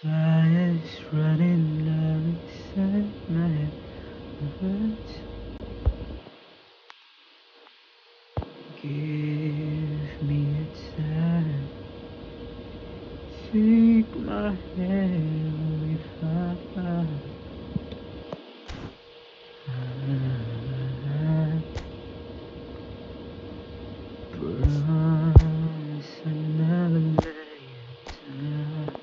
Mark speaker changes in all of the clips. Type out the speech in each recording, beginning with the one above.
Speaker 1: Science running low inside my head. Words give me a time. Take my hand if I promise I never let you down.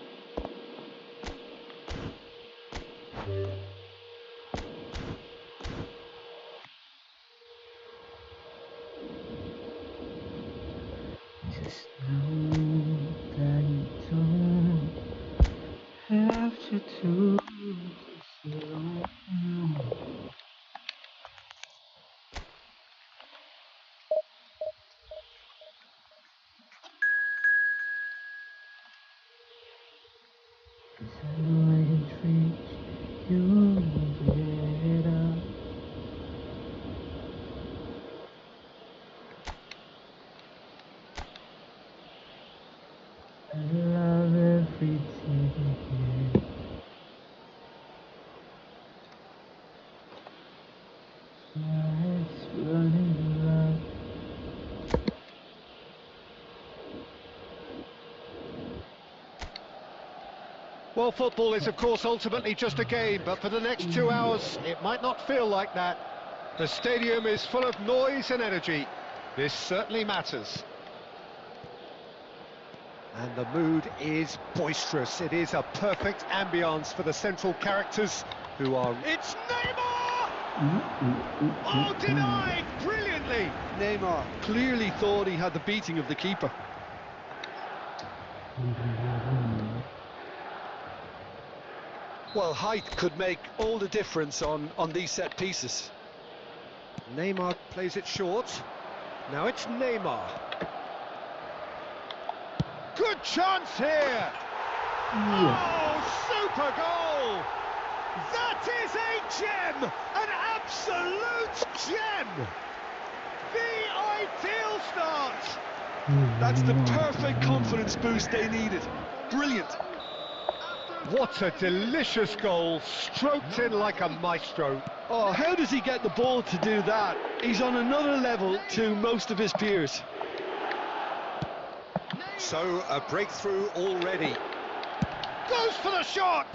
Speaker 1: Just know that you don't have to do this alone. Cause I know I can treat you better. I love every day. It's running low.
Speaker 2: Well, football is, of course, ultimately just a game, but for the next 2 hours, it might not feel like that. The stadium is full of noise and energy. This certainly matters. And the mood is boisterous. It is a perfect ambience for the central characters who are... It's Neymar! Oh, denied brilliantly!
Speaker 3: Neymar clearly thought he had the beating of the keeper. Well, height could make all the difference on these set pieces.
Speaker 2: Neymar plays it short. Now it's Neymar. Good chance here! Oh, super goal! That is a gem! An absolute gem! The ideal start!
Speaker 3: That's the perfect confidence boost they needed. Brilliant.
Speaker 2: What a delicious goal, stroked in like a maestro.
Speaker 3: Oh, how does he get the ball to do that? He's on another level to most of his peers.
Speaker 2: So, a breakthrough already. Goes for the shot!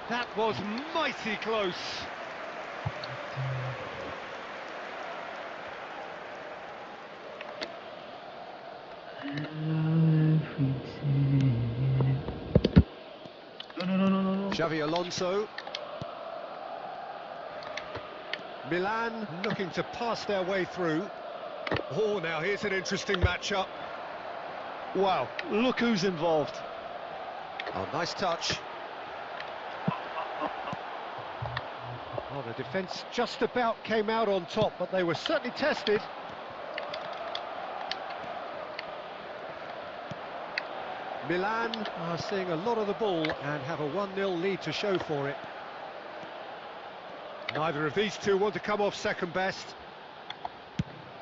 Speaker 2: That was mighty close.
Speaker 1: I love everything. No.
Speaker 2: Xavi Alonso. Milan looking to pass their way through. Oh, now here's an interesting matchup.
Speaker 3: Wow, look who's involved.
Speaker 2: Oh, nice touch. Oh, the defence just about came out on top, but they were certainly tested. Milan are seeing a lot of the ball and have a 1-0 lead to show for it. Neither of these two want to come off second best.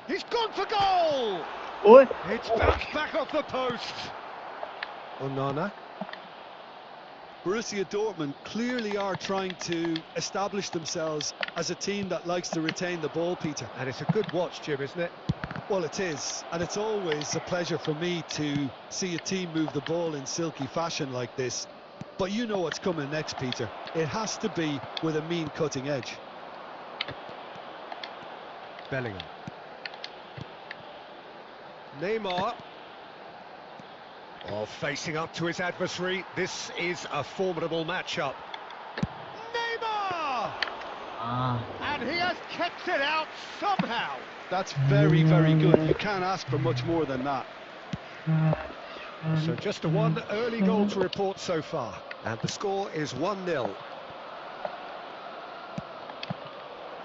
Speaker 2: He's gone for goal!
Speaker 1: Oi!
Speaker 2: It's bounced back off the post. Onana.
Speaker 3: Borussia Dortmund clearly are trying to establish themselves as a team that likes to retain the ball, Peter.
Speaker 2: And it's a good watch, Jim, isn't it?
Speaker 3: Well, it is, and it's always a pleasure for me to see a team move the ball in silky fashion like this. But you know what's coming next, Peter. It has to be with a mean cutting edge.
Speaker 2: Bellingham. Neymar. Oh, facing up to his adversary. This is a formidable matchup. Neymar! And he has kept it out somehow.
Speaker 3: That's very, very good. You can't ask for much more than that.
Speaker 2: So just a one early goal to report so far. And the score is 1-0.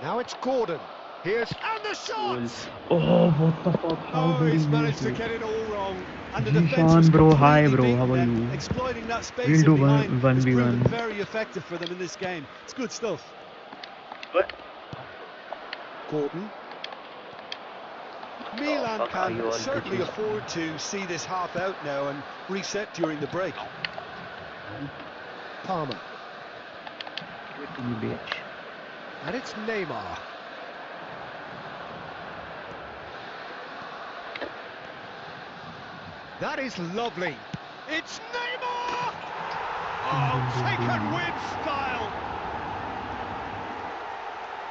Speaker 2: Now it's Gordon. Here's and the shot!
Speaker 1: Oh, what the fuck? How
Speaker 2: Oh,
Speaker 1: did
Speaker 2: he's
Speaker 1: he
Speaker 2: managed to
Speaker 1: miss
Speaker 2: get it all wrong.
Speaker 3: And the defence
Speaker 1: Zishan,
Speaker 3: was
Speaker 1: bro, hi,
Speaker 3: completely
Speaker 1: bro, how are
Speaker 3: beaten
Speaker 1: you?
Speaker 3: then. Exploiting that space
Speaker 1: We'll
Speaker 3: in
Speaker 1: do
Speaker 3: behind has
Speaker 1: 1v1.
Speaker 3: proven very effective for them in this game. It's good stuff.
Speaker 1: What?
Speaker 3: Gordon. Milan
Speaker 1: fuck are you
Speaker 3: can
Speaker 1: all
Speaker 3: certainly
Speaker 1: bitches?
Speaker 3: afford to see this half out now and reset during the break.
Speaker 2: Palmer.
Speaker 1: Give it to me, bitch.
Speaker 2: And it's Neymar. That is lovely. It's Neymar! Oh, taken with style.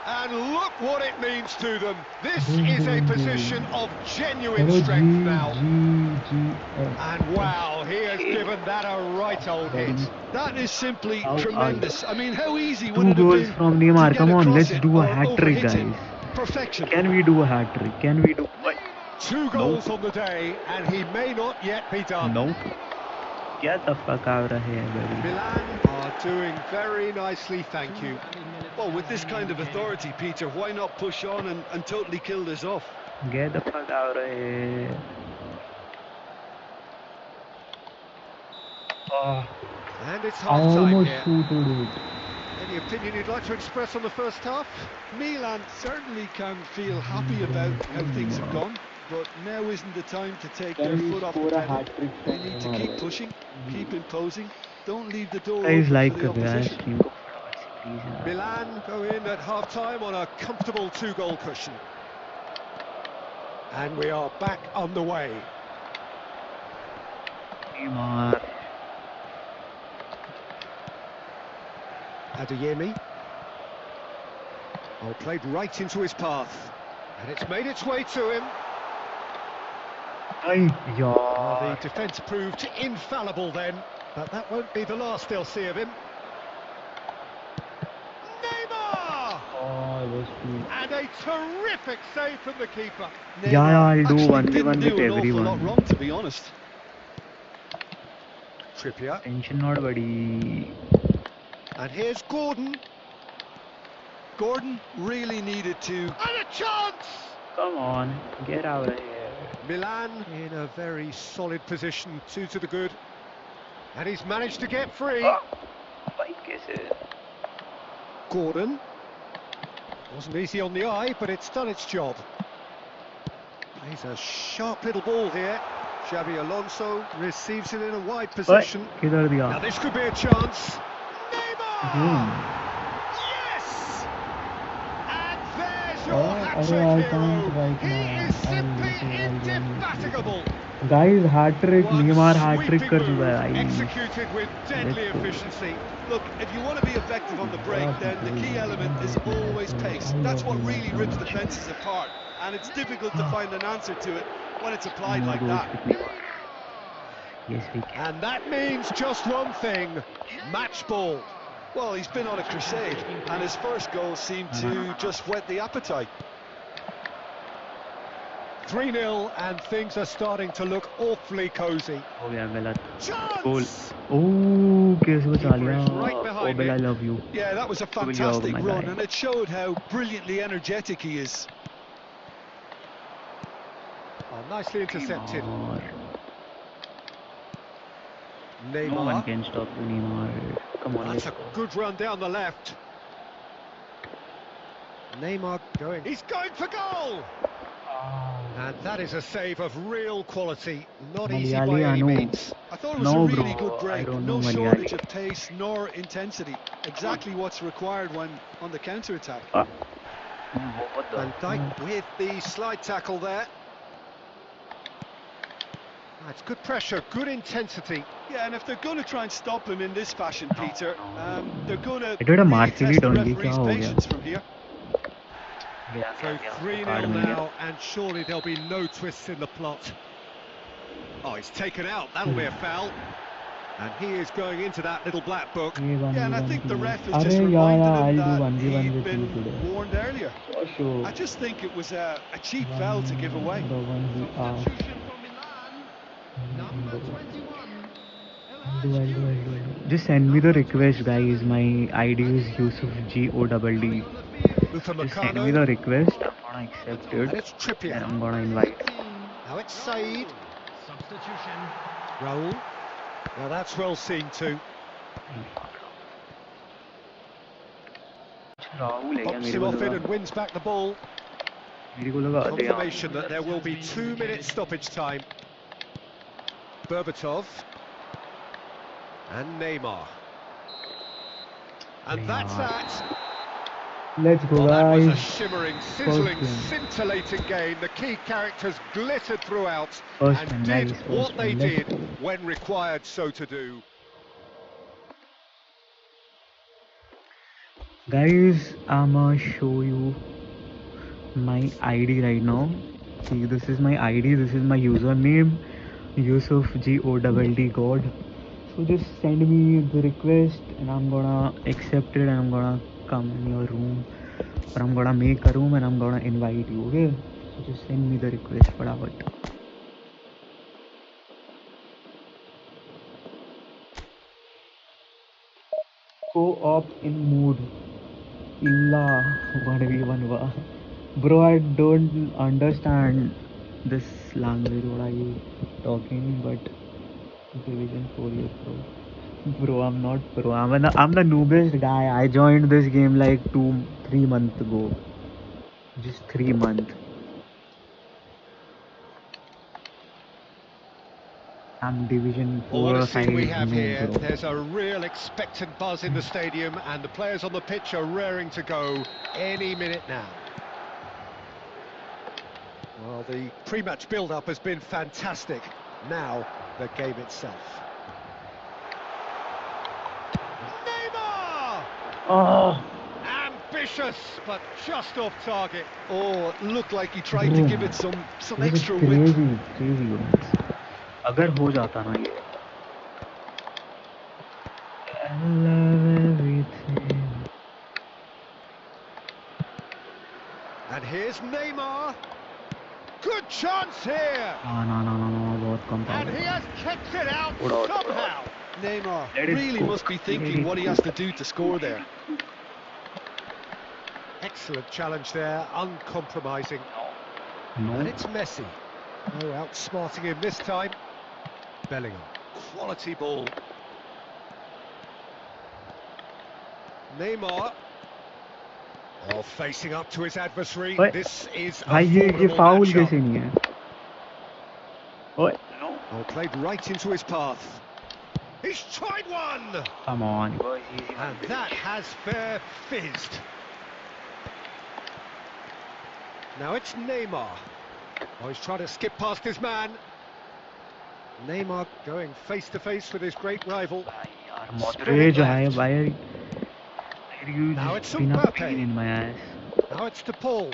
Speaker 2: And look what it means to them. This is a position of genuine strength now. And wow, he has given that a right old hit.
Speaker 3: That is simply tremendous. I mean, how easy would
Speaker 1: Two
Speaker 3: it have
Speaker 1: goals
Speaker 3: been
Speaker 1: from Neymar.
Speaker 3: to
Speaker 1: Come
Speaker 3: get
Speaker 1: on,
Speaker 3: across
Speaker 1: let's
Speaker 3: it
Speaker 1: do a
Speaker 3: or
Speaker 1: hat-trick,
Speaker 3: overhit him?
Speaker 1: guys.
Speaker 3: Perfection.
Speaker 1: Can we do a hat-trick? Can we do... What?
Speaker 2: 2 goals on the day, and he may not yet be done.
Speaker 1: No. Get the fuck out of here, buddy.
Speaker 2: Milan are doing very nicely, thank you.
Speaker 3: Well, with this kind of authority, Peter, why not push on and totally kill this off?
Speaker 1: Get the fuck out of here. Oh,
Speaker 2: And it's
Speaker 1: I
Speaker 2: half-time
Speaker 1: almost
Speaker 2: here.
Speaker 1: shooted it.
Speaker 2: Any opinion you'd like to express on the first half?
Speaker 3: Milan certainly can feel happy about how things have gone, but now isn't the time to take their foot off the pedal. They need to keep pushing, keep imposing. Don't leave the door
Speaker 1: Guys,
Speaker 3: open
Speaker 1: like
Speaker 3: for the opposition.
Speaker 1: stream को फटाफट से please यार.
Speaker 2: Milan go in at half-time on a comfortable 2-goal cushion. And we are back on the way.
Speaker 1: Neymar.
Speaker 2: Adeyemi. Oh, played right into his path. And it's made its way to him.
Speaker 1: Ay,
Speaker 2: The
Speaker 1: yaar.
Speaker 2: defence proved infallible then, but that won't be the last they'll see of him. Neymar!
Speaker 1: Oh, it was too.
Speaker 2: And a terrific save from the keeper.
Speaker 1: Yeah, I'll do
Speaker 3: Actually
Speaker 1: 1v1
Speaker 3: didn't do
Speaker 1: with
Speaker 3: an awful lot
Speaker 1: everyone.
Speaker 3: wrong, to be honest.
Speaker 2: Trippier.
Speaker 1: Tension not buddy.
Speaker 2: And here's Gordon.
Speaker 3: Gordon really needed to...
Speaker 2: And a chance!
Speaker 1: Come on, get out of here.
Speaker 2: Milan in a very solid position, 2 to the good. And he's managed to get free.
Speaker 1: Bhai kaise?
Speaker 2: Gordon. Wasn't easy on the eye, but it's done its job. Plays a sharp little ball here. Xabi Alonso receives it in a wide position.
Speaker 1: किधर दिया?
Speaker 2: Now this could be a chance. Neymar! Yes! And there's your hat-trick hero. He is simply indefatigable.
Speaker 1: Guys, hat-trick.
Speaker 2: One
Speaker 1: Neymar hat-trick
Speaker 2: sweeping
Speaker 1: कर
Speaker 2: move,
Speaker 1: चुका है.
Speaker 2: executed with deadly
Speaker 1: Let's go.
Speaker 2: efficiency.
Speaker 3: Look, if you want to be effective on the break, then the key element is always pace. That's what really rips defences apart, and it's difficult to find an answer to it when it's applied like that.
Speaker 1: Yes, we can.
Speaker 2: And that means just one thing, match ball.
Speaker 3: Well, he's been on a crusade, and his first goal seemed to just whet the appetite.
Speaker 2: 3-0 and things are starting to look awfully cosy.
Speaker 1: हो गया गलत.
Speaker 2: Chance!
Speaker 1: Goal. Oh, कैसे बचा
Speaker 2: Keeper
Speaker 1: लिया?
Speaker 2: is right behind
Speaker 1: Oh, Bill, I
Speaker 2: it.
Speaker 1: love you.
Speaker 3: Yeah, that was a
Speaker 1: Good job,
Speaker 3: fantastic
Speaker 1: my
Speaker 3: run,
Speaker 1: guy.
Speaker 3: and it showed how brilliantly energetic he is.
Speaker 2: Oh, nicely intercepted.
Speaker 1: Neymar.
Speaker 2: Neymar.
Speaker 1: No one can stop you, Neymar. Come on,
Speaker 2: That's
Speaker 1: let's
Speaker 2: a
Speaker 1: go.
Speaker 2: good run down the left. Neymar going. He's going for goal! And that is a save of real quality. Not easy by
Speaker 1: Malayali, I
Speaker 2: any
Speaker 1: know.
Speaker 2: means.
Speaker 3: I thought it was
Speaker 1: No,
Speaker 3: a really
Speaker 1: bro,
Speaker 3: good
Speaker 1: I
Speaker 3: break.
Speaker 1: don't
Speaker 3: No
Speaker 1: know
Speaker 3: shortage
Speaker 1: Malayali.
Speaker 3: of pace nor intensity. Exactly what's required when on the counter-attack.
Speaker 1: What the?
Speaker 2: Van Dijk with the slide tackle there. That's good pressure, good intensity.
Speaker 3: Yeah, and if they're going to try and stop him in this fashion, Peter, they're going to
Speaker 1: It did a
Speaker 3: really
Speaker 1: Martinelli
Speaker 3: test the
Speaker 1: down, ये
Speaker 3: referee's
Speaker 1: क्या हो गया?
Speaker 3: patience from here.
Speaker 2: So 3-0 now, and surely there'll be no twists in the plot. Oh, he's taken out, that'll be a foul. And he is going into that little black book.
Speaker 3: Yeah, and I think the ref has just reminded him that he'd been warned earlier. I just think it was a cheap foul to give away.
Speaker 1: Just send me the request, guys. My ID is Yusuf GODD. Just send me the request. I'm gonna accept
Speaker 2: And
Speaker 1: it.
Speaker 2: it's Trippier.
Speaker 1: And I'm gonna invite.
Speaker 2: Now it's Said. Substitution. Raul. Now that's well seen too.
Speaker 1: Rahul है क्या
Speaker 2: Pops
Speaker 1: मेरे
Speaker 2: him
Speaker 1: को
Speaker 2: off it
Speaker 1: लगा
Speaker 2: and wins back the ball.
Speaker 1: मेरे को लगा अरे यार
Speaker 2: Confirmation that there will be 2 minutes stoppage time. Berbatov. And Neymar. And that's that.
Speaker 1: Let's go,
Speaker 2: Well, that was a
Speaker 1: guys.
Speaker 2: shimmering,
Speaker 1: First
Speaker 2: sizzling,
Speaker 1: game.
Speaker 2: scintillating game. The key characters glittered throughout
Speaker 1: First
Speaker 2: and
Speaker 1: one,
Speaker 2: did
Speaker 1: guys.
Speaker 2: what
Speaker 1: First
Speaker 2: they
Speaker 1: one. Let's
Speaker 2: did
Speaker 1: go.
Speaker 2: when required so to do.
Speaker 1: Guys, I'ma show you my ID right now. See, this is my ID. This is my username. Yusuf GODD God. So just send me the request and I'm gonna accept it and I'm gonna come in your room, or I'm gonna make a room and I'm gonna invite you. Okay? So just send me the request. Fatapat. Co-op in mood. Illa 1v1 wa. Bro, I don't understand this language. What are you talking? But Division 4 years pro. Bro, I'm not pro. I'm the noobest guy. I joined this game like 3 months ago. Just 3 months. I'm Division
Speaker 2: Well,
Speaker 1: 4
Speaker 2: what a
Speaker 1: or
Speaker 2: scene
Speaker 1: 5
Speaker 2: we have
Speaker 1: noob,
Speaker 2: here.
Speaker 1: bro.
Speaker 2: There's a real expectant buzz in the stadium and the players on the pitch are raring to go any minute now. Well, the pre-match build-up has been fantastic. Now, the game itself. Neymar!
Speaker 1: Oh,
Speaker 2: Ambitious, but just off target.
Speaker 3: Oh, it looked like he tried to give it some
Speaker 1: this is
Speaker 3: extra width.
Speaker 1: crazy guys. अगर हो जाता ना ये. I love everything.
Speaker 2: And here's Neymar. Good chance here.
Speaker 1: No, बहुत कम
Speaker 2: And
Speaker 1: power.
Speaker 2: he has kept it out
Speaker 1: Uda.
Speaker 2: somehow.
Speaker 3: Neymar
Speaker 1: Let it
Speaker 3: really
Speaker 1: go.
Speaker 3: must be thinking
Speaker 1: Let it
Speaker 3: what he has to do to score there.
Speaker 2: Excellent challenge there, uncompromising.
Speaker 1: No.
Speaker 2: And it's Messi. No outsmarting him this time. Bellingham. Quality ball. Neymar. Oh, facing up to his adversary.
Speaker 1: Oye,
Speaker 2: This is a
Speaker 1: भाई ये
Speaker 2: formidable
Speaker 1: foul
Speaker 2: matchup.
Speaker 1: कैसे नहीं है? ओए, no.
Speaker 2: Oh, played right into his path. He's tried one!
Speaker 1: Come on.
Speaker 2: And that has fair fizzed. Now it's Neymar. Oh, he's trying to skip past his man. Neymar going face to face with his great rival.
Speaker 1: यार moderate जो है भाई.
Speaker 2: Now
Speaker 1: It's
Speaker 2: it's
Speaker 1: been a
Speaker 2: Mbappe.
Speaker 1: pain in my ass.
Speaker 2: Now it's to Paul.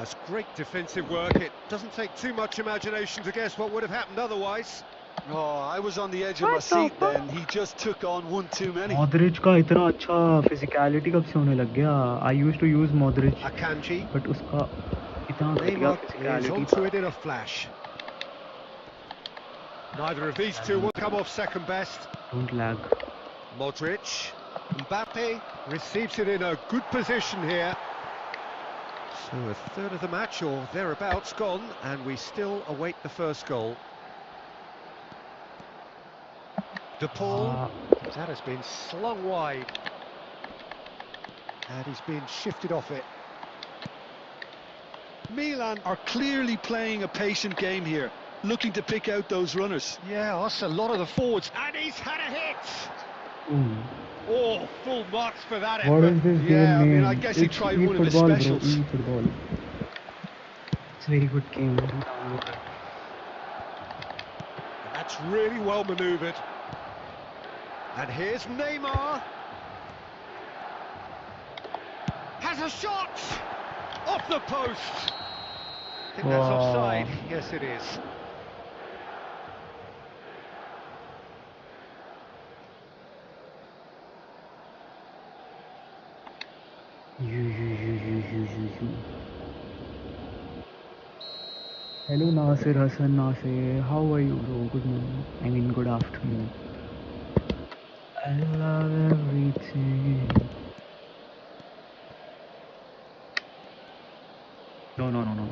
Speaker 2: It's great defensive work. It doesn't take too much imagination to guess what would have happened otherwise.
Speaker 3: Oh, I was on the edge of my seat then. He just took on one too many.
Speaker 1: Moderate का इतना अच्छा physicality कब से होने लग गया? I used to use moderate,
Speaker 2: Akanji.
Speaker 1: but उसका इतना घटिया
Speaker 2: Neymar is
Speaker 1: physicality
Speaker 2: onto
Speaker 1: था.
Speaker 2: it in a flash. Neither of these two will come off second best.
Speaker 1: Don't lag.
Speaker 2: Modric. Mbappe receives it in a good position here. So a third of the match or thereabouts gone, and we still await the first goal. De Paul, that has been slung wide. And he's been shifted off it.
Speaker 3: Milan are clearly playing a patient game here, looking to pick out those runners.
Speaker 2: Yeah, that's a lot of the forwards. And he's had a hit!
Speaker 1: Ooh.
Speaker 2: Oh, full marks for that
Speaker 1: What
Speaker 2: effort.
Speaker 1: is this game
Speaker 3: Yeah, I
Speaker 1: name?
Speaker 3: mean, I guess he
Speaker 1: It's
Speaker 3: tried one of his
Speaker 1: eFootball,
Speaker 3: specials.
Speaker 1: bro. eFootball. It's a very good game. Do download it.
Speaker 2: And that's really well manoeuvred. And here's Neymar. Has a shot! Off the post! I think that's
Speaker 1: Wow.
Speaker 2: offside. Yes, it is.
Speaker 1: You. Hello Nasir Hassan Nasir. How are you, bro? Good morning. I mean, good afternoon. I love everything. No.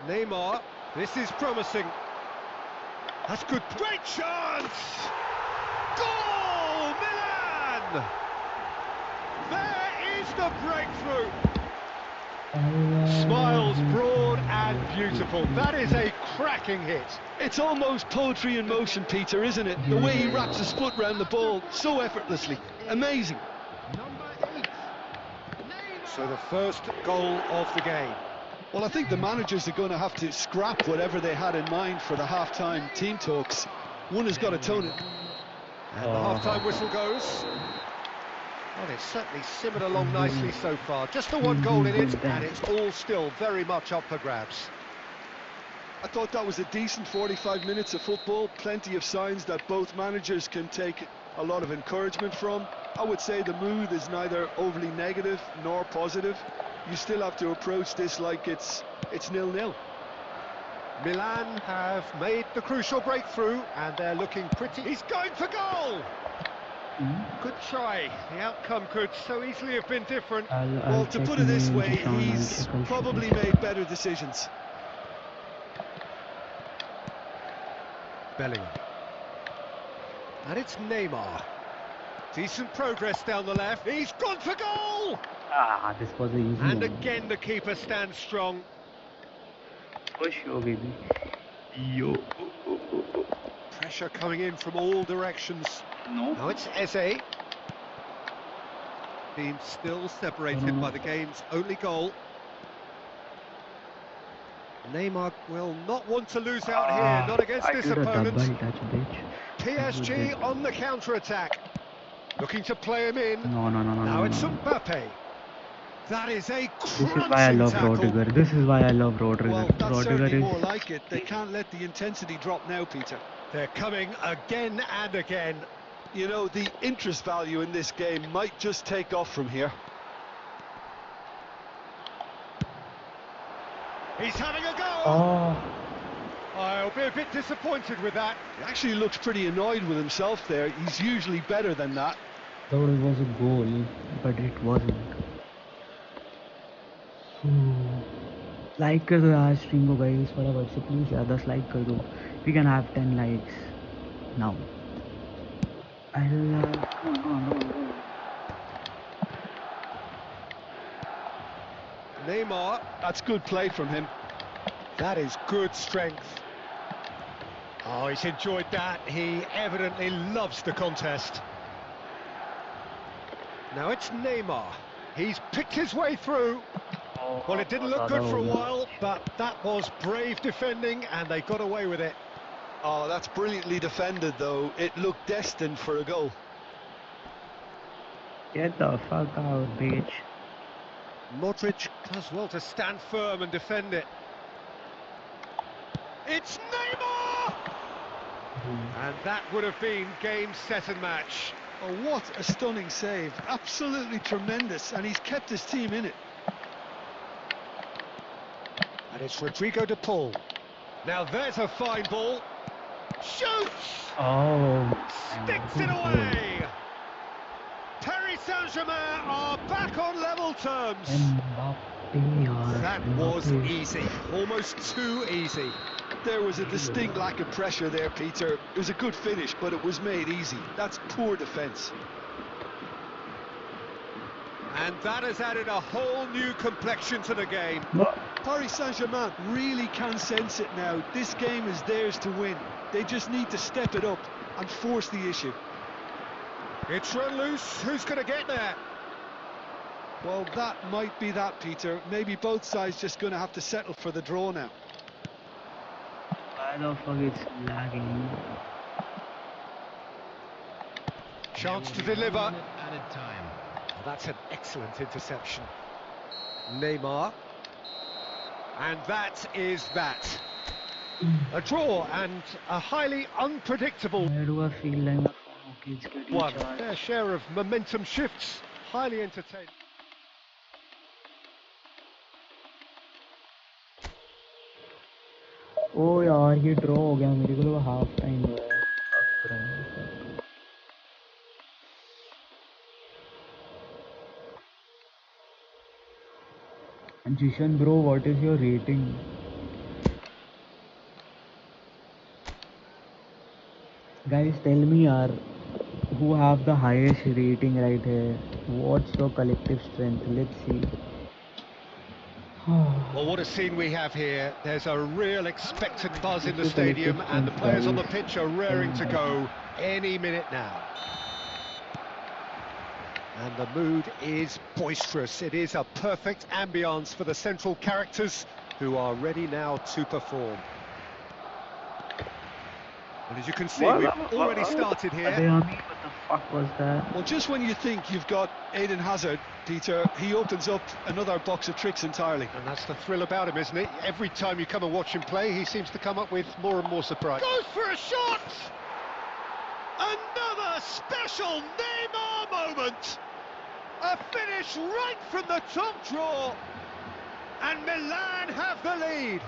Speaker 2: Neymar, this is promising. That's good. Great chance! Goal, Milan! There is the breakthrough. Smiles broad And beautiful. That is a cracking hit.
Speaker 3: It's almost poetry in motion, Peter, isn't it? The way he wraps his foot round the ball so effortlessly. Amazing.
Speaker 2: So the first goal of the game.
Speaker 3: Well, I think the managers are going to have to scrap whatever they had in mind for the half-time team talks. One has got to tone it.
Speaker 2: And the half-time whistle goes. Well, it's certainly simmered along nicely so far. Just the one goal in it, and it's all still very much up for grabs.
Speaker 3: I thought that was a decent 45 minutes of football. Plenty of signs that both managers can take a lot of encouragement from. I would say the mood is neither overly negative nor positive. You still have to approach this like it's 0-0.
Speaker 2: Milan have made the crucial breakthrough, and they're looking pretty... He's going for goal! Good try. The outcome could so easily have been different.
Speaker 3: Well, to put it this way, he's probably made better decisions.
Speaker 2: Bellingham. And it's Neymar. Decent progress down the left. He's gone for goal!
Speaker 1: This was an easy
Speaker 2: And
Speaker 1: one.
Speaker 2: again the keeper stands strong.
Speaker 1: For sure, baby. Yo.
Speaker 2: Pressure coming in from all directions.
Speaker 1: No.
Speaker 2: Now it's Eze. Team still separated by the game's only goal. Neymar will not want to lose out here, not against this opponent. PSG on the counter-attack. Looking to play him in.
Speaker 1: No.
Speaker 2: Now it's Mbappe. That is a
Speaker 1: This is why I love Rodriguez. This is why I love Rodriguez.
Speaker 3: Well, that's
Speaker 1: Rodriguez
Speaker 3: certainly
Speaker 1: is...
Speaker 3: more like it. They can't let the intensity drop now, Peter.
Speaker 2: They're coming again and again.
Speaker 3: You know, the interest value in this game might just take off from here.
Speaker 2: He's having a go!
Speaker 1: Oh.
Speaker 2: I'll be a bit disappointed with that.
Speaker 3: He actually looks pretty annoyed with himself there. He's usually better than that.
Speaker 1: Thought it was a goal, but it wasn't. Like कर दो यार stream को guys फटाफट से please यार 10 like कर दो. We can have 10 likes now. No.
Speaker 2: Neymar.
Speaker 3: That's good play from him.
Speaker 2: That is good strength. Oh, he's enjoyed that. He evidently loves the contest. Now it's Neymar. He's picked his way through. Well, it didn't look good for a while, but that was brave defending, and they got away with it.
Speaker 3: Oh, that's brilliantly defended, though. It looked destined for a goal.
Speaker 1: Get the fuck out, bitch.
Speaker 2: Modric does well to stand firm and defend it. It's Neymar! And that would have been game, set and match.
Speaker 3: Oh, what a stunning save. Absolutely tremendous, and he's kept his team in it.
Speaker 2: And it's Rodrigo de Paul. Now there's a fine ball. Shoots!
Speaker 1: Oh.
Speaker 2: Sticks it away! Paris Saint-Germain are back on level terms. That was easy, almost too easy.
Speaker 3: There was a distinct lack of pressure there, Peter. It was a good finish, but it was made easy. That's poor defence.
Speaker 2: And that has added a whole new complexion to the game.
Speaker 3: Paris Saint-Germain really can sense it now. This game is theirs to win. They just need to step it up and force the issue.
Speaker 2: It's run loose. Who's going to get there?
Speaker 3: Well, that might be that, Peter. Maybe both sides just going to have to settle for the draw now.
Speaker 1: Why the fuck it's lagging?
Speaker 2: Chance to deliver. Added time. Oh, that's an excellent interception. Neymar. And that is that. A draw and a highly unpredictable
Speaker 1: Why do I feel like my phone keeps getting
Speaker 2: one.
Speaker 1: charged?
Speaker 2: Their share of momentum shifts. Highly entertaining.
Speaker 1: ओ यार ये draw हो गया मेरे को तो half time हुआ है. Jishan bro, what is your rating? Guys, tell me yaar, who have the highest rating right here? What's your collective strength? Let's see.
Speaker 2: Well, what a scene we have here. There's a real expectant buzz in the stadium, and the players on the pitch are raring to go any minute now. And the mood is boisterous. It is a perfect ambience for the central characters, who are ready now to perform. And as you can see, we've already started here.
Speaker 1: What the fuck was that?
Speaker 3: Well, just when you think you've got Eden Hazard, Peter, he opens up another box of tricks entirely.
Speaker 2: And that's the thrill about him, isn't it? Every time you come and watch him play, he seems to come up with more and more surprise. Goes for a shot! Another special Neymar moment! A finish right from the top draw! And Milan have the lead!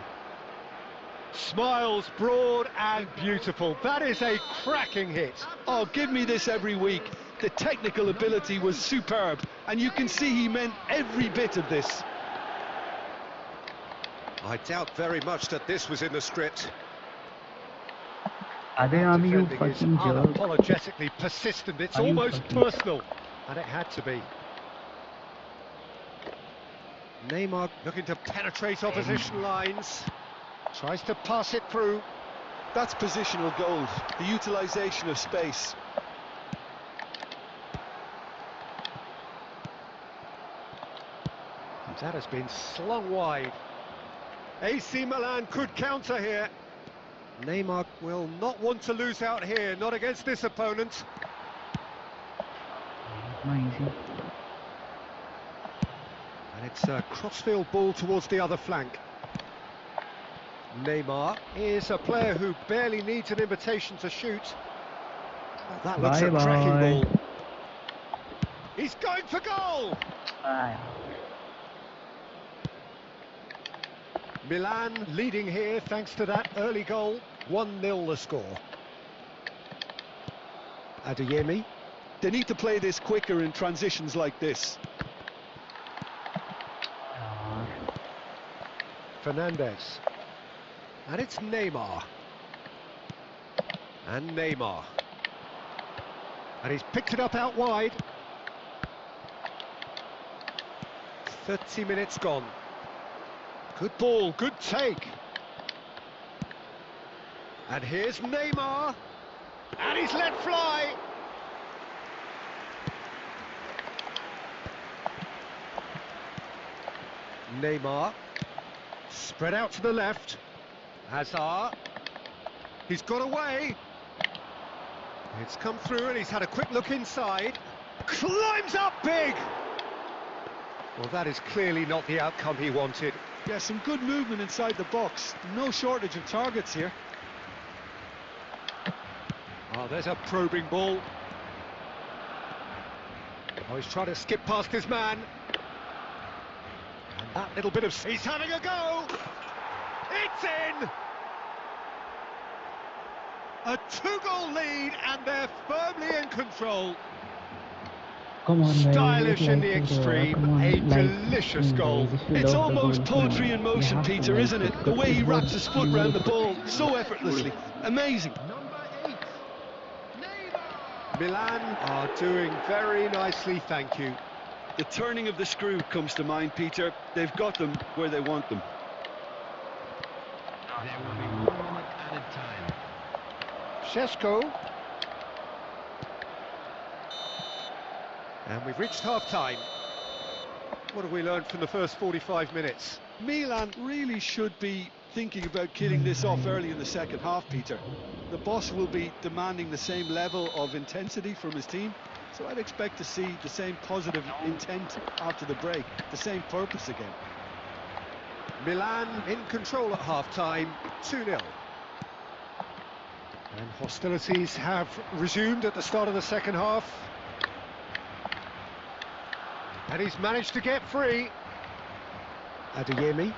Speaker 2: Smiles broad and beautiful. That is a cracking hit.
Speaker 3: Oh, give me this every week. The technical ability was superb, and you can see he meant every bit of this.
Speaker 2: I doubt very much that this was in the script.
Speaker 1: Adeyemi, you
Speaker 2: Defending is
Speaker 1: fucking jerk.
Speaker 2: unapologetically persistent. It's
Speaker 1: Are you
Speaker 2: almost
Speaker 1: fucking-
Speaker 2: personal, and it had to be. Neymar looking to penetrate opposition lines. Tries to pass it through.
Speaker 3: That's positional gold, the utilisation of space.
Speaker 2: That has been slung wide. AC Milan could counter here. Neymar will not want to lose out here, not against this opponent.
Speaker 1: Not easy.
Speaker 2: And it's a crossfield ball towards the other flank. Neymar is a player who barely needs an invitation to shoot. Oh, that looks a cracking ball. He's going for goal!
Speaker 1: Bye.
Speaker 2: Milan leading here thanks to that early goal. 1-0 the score. Adeyemi.
Speaker 3: They need to play this quicker in transitions like this.
Speaker 2: Fernandez. And it's Neymar. And Neymar. And he's picked it up out wide. 30 minutes gone. Good ball, good take. And here's Neymar. And he's let fly. Neymar. Spread out to the left. Hazard. He's got away. It's come through and he's had a quick look inside. Climbs up big. Well, that is clearly not the outcome he wanted.
Speaker 3: Yeah, some good movement inside the box. No shortage of targets here.
Speaker 2: Oh, there's a probing ball. Oh, he's trying to skip past his man. And that little bit of... He's having a go! It's in! A 2-goal lead, and they're firmly in control.
Speaker 1: Come on,
Speaker 2: Stylish in the extreme, a delicious goal.
Speaker 3: It's almost poetry in motion, Peter, isn't it? The way he wraps his foot around the ball so effortlessly. Amazing.
Speaker 2: Milan are doing very nicely, thank you.
Speaker 3: The turning of the screw comes to mind, Peter. They've got them where they want them.
Speaker 4: There will be 1 minute added time.
Speaker 2: Šeško. And we've reached half-time. What have we learned from the first 45 minutes?
Speaker 3: Milan really should be thinking about killing this off early in the second half, Peter. The boss will be demanding the same level of intensity from his team, so I'd expect to see the same positive intent after the break, the same purpose again.
Speaker 2: Milan in control at half-time, 2-0. And hostilities have resumed at the start of the second half. And he's managed to get free. Adeyemi.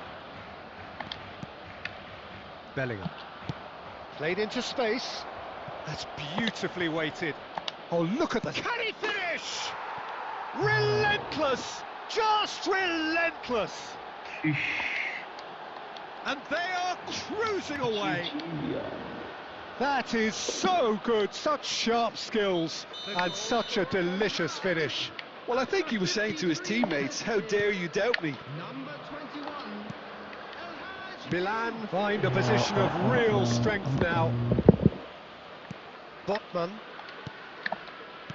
Speaker 2: Bellingham. Played into space. That's beautifully weighted. Oh, look at that. Can he finish? Relentless. Just relentless. And they are cruising away. That is so good. Such sharp skills. And such a delicious finish.
Speaker 3: Well, I think he was saying to his teammates, how dare you doubt me?
Speaker 4: Number 21.
Speaker 2: Milan find a position of real strength now. Botman.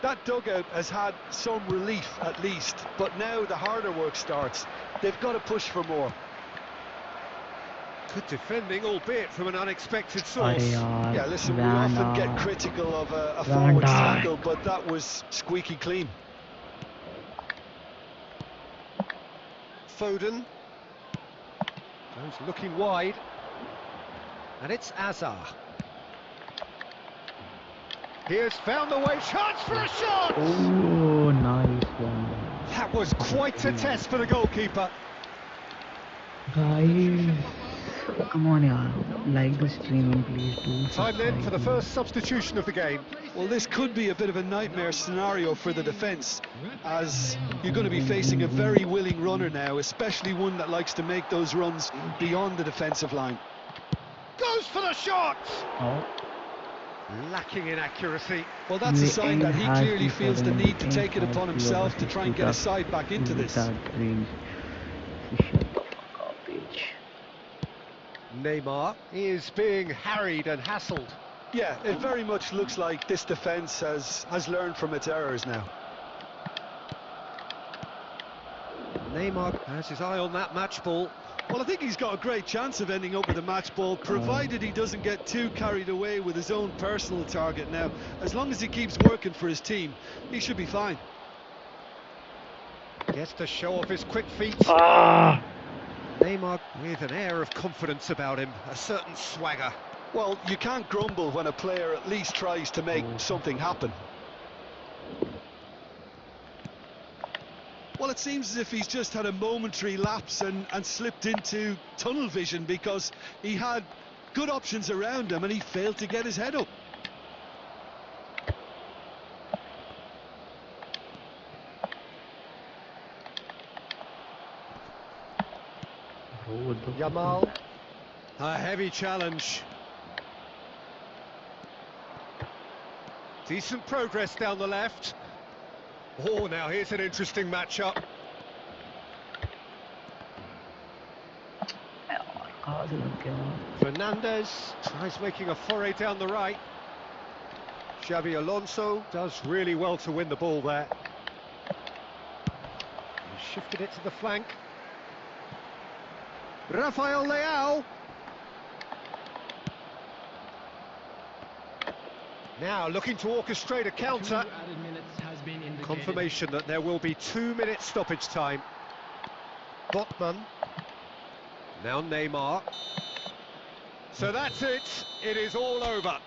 Speaker 3: That dugout has had some relief at least, but now the harder work starts. They've got to push for more.
Speaker 2: Good defending, albeit from an unexpected source.
Speaker 1: अरे यार
Speaker 3: Yeah, listen, we
Speaker 1: Van
Speaker 3: often get
Speaker 1: Dijk.
Speaker 3: critical of a
Speaker 1: Van
Speaker 3: forward's
Speaker 1: Dijk.
Speaker 3: tackle, but that was squeaky clean.
Speaker 2: Foden goes looking wide, and it's Azar. He has found the way, chance for a shot!
Speaker 1: Oh, nice one.
Speaker 2: That was quite a test for the goalkeeper.
Speaker 1: Guys, come on, yaar. Like the streaming, please do.
Speaker 2: Time then for the first substitution of the game.
Speaker 3: Well, this could be a bit of a nightmare scenario for the defence, as you're going to be facing a very willing runner now, especially one that likes to make those runs beyond the defensive line.
Speaker 2: Goes for the shot!
Speaker 1: Oh.
Speaker 2: Lacking in accuracy.
Speaker 3: Well, that's a
Speaker 1: The
Speaker 3: sign that he
Speaker 1: end has
Speaker 3: clearly
Speaker 1: been
Speaker 3: feels the
Speaker 1: given.
Speaker 3: need to
Speaker 1: The
Speaker 3: take it
Speaker 1: end
Speaker 3: upon
Speaker 1: has
Speaker 3: himself
Speaker 1: been
Speaker 3: to try and get a
Speaker 1: given.
Speaker 3: side back into this.
Speaker 1: That range. Shut the fuck up, bitch.
Speaker 2: Neymar is being harried and hassled.
Speaker 3: Yeah, it very much looks like this defence has learned from its errors now.
Speaker 2: Neymar has his eye on that match ball.
Speaker 3: Well, I think he's got a great chance of ending up with a match ball, provided he doesn't get too carried away with his own personal target now. As long as he keeps working for his team, he should be fine.
Speaker 2: Gets to show off his quick feet.
Speaker 1: Ah!
Speaker 2: Neymar with an air of confidence about him, a certain swagger.
Speaker 3: Well, you can't grumble when a player at least tries to make something happen. Well, it seems as if he's just had a momentary lapse and slipped into tunnel vision, because he had good options around him and he failed to get his head up.
Speaker 2: Yamal. A heavy challenge. Decent progress down the left. Oh, now here's an interesting matchup. Fernandez tries making a foray down the right. Xabi Alonso does really well to win the ball there. He shifted it to the flank. Rafael Leao. Now looking to orchestrate a counter. Confirmation that there will be 2 minutes stoppage time. Botman. Now Neymar. So that's it. It is all over.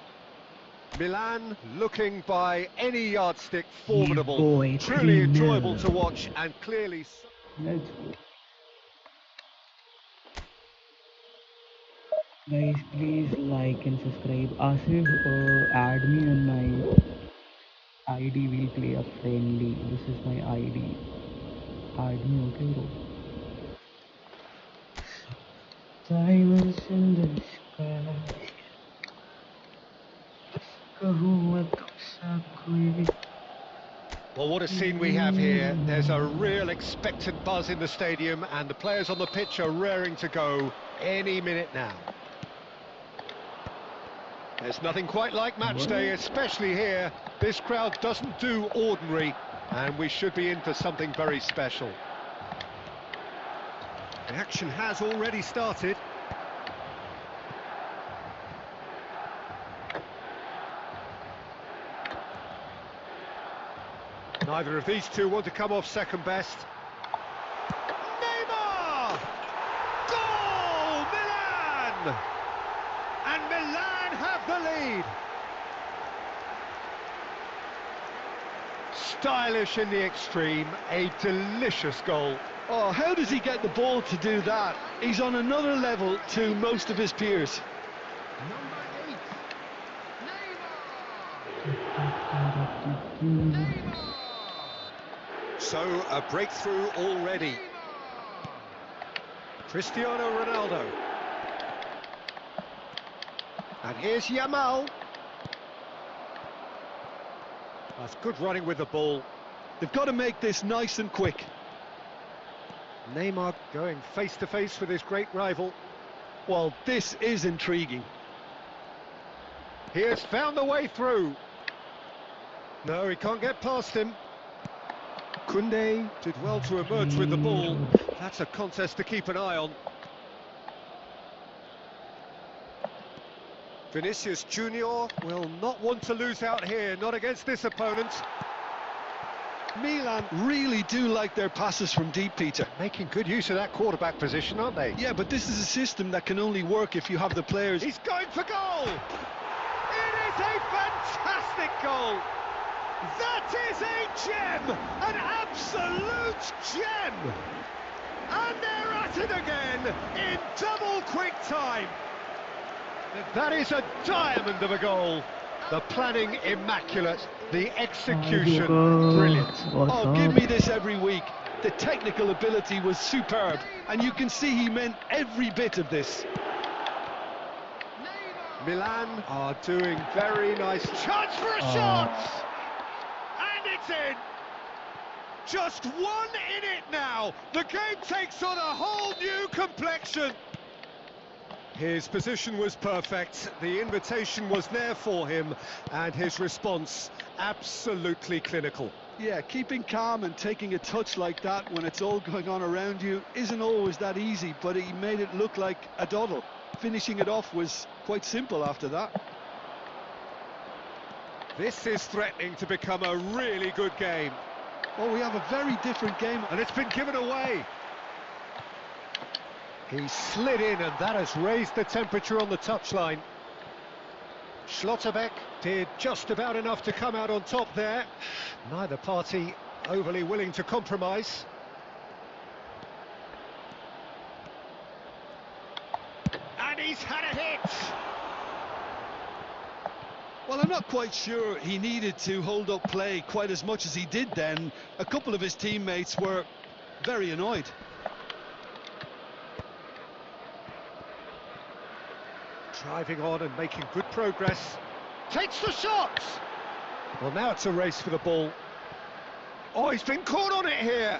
Speaker 2: Milan looking by any yardstick formidable.
Speaker 1: Boy,
Speaker 2: truly
Speaker 1: 3-0.
Speaker 2: enjoyable to watch and clearly...
Speaker 1: Let's go. Guys, please like and subscribe. Asif, add me on my ID. We'll play a friendly. This is my ID. Add me, okay, bro? Diamonds in the sky.
Speaker 2: Well, what a scene we have here. There's a real expectant buzz in the stadium and the players on the pitch are raring to go any minute now. There's nothing quite like match day, especially here. This crowd doesn't do ordinary, and we should be in for something very special. The action has already started. Neither of these two want to come off second best. Neymar! Goal! Milan! And Milan have the lead. Stylish in the extreme, a delicious goal.
Speaker 3: Oh, how does he get the ball to do that? He's on another level to most of his peers.
Speaker 2: So, a breakthrough already. Cristiano Ronaldo. And here's Yamal. That's good running with the ball.
Speaker 3: They've got to make this nice and quick.
Speaker 2: Neymar going face to face with his great rival.
Speaker 3: Well, this is intriguing.
Speaker 2: He has found the way through. No, he can't get past him. Koundé did well to emerge with the ball. That's a contest to keep an eye on. Vinicius Junior will not want to lose out here, not against this opponent.
Speaker 3: Milan really do like their passes from deep, Peter.
Speaker 2: Making good use of that quarterback position, aren't they?
Speaker 3: Yeah, but this is a system that can only work if you have the players.
Speaker 2: He's going for goal! It is a fantastic goal! That is a gem! An absolute gem! And they're at it again in double quick time. That is a diamond of a goal. The planning immaculate, the execution brilliant.
Speaker 3: Oh, give me this every week. The technical ability was superb, and you can see he meant every bit of this.
Speaker 2: Milan are doing very nice. Chance for a shot! And it's in! Just 1 in it now. The game takes on a whole new complexion. His position was perfect, the invitation was there for him, and his response absolutely clinical.
Speaker 3: Yeah, keeping calm and taking a touch like that when it's all going on around you isn't always that easy, but he made it look like a doddle. Finishing it off was quite simple after that.
Speaker 2: This is threatening to become a really good game.
Speaker 3: Oh, we have a very different game.
Speaker 2: And it's been given away. He slid in, and that has raised the temperature on the touchline. Schlotterbeck did just about enough to come out on top there. Neither party overly willing to compromise. And he's had a hit!
Speaker 3: Well, I'm not quite sure he needed to hold up play quite as much as he did then. A couple of his teammates were very annoyed.
Speaker 2: Driving on and making good progress. Takes the shot! Well, now it's a race for the ball. Oh, he's been caught on it here.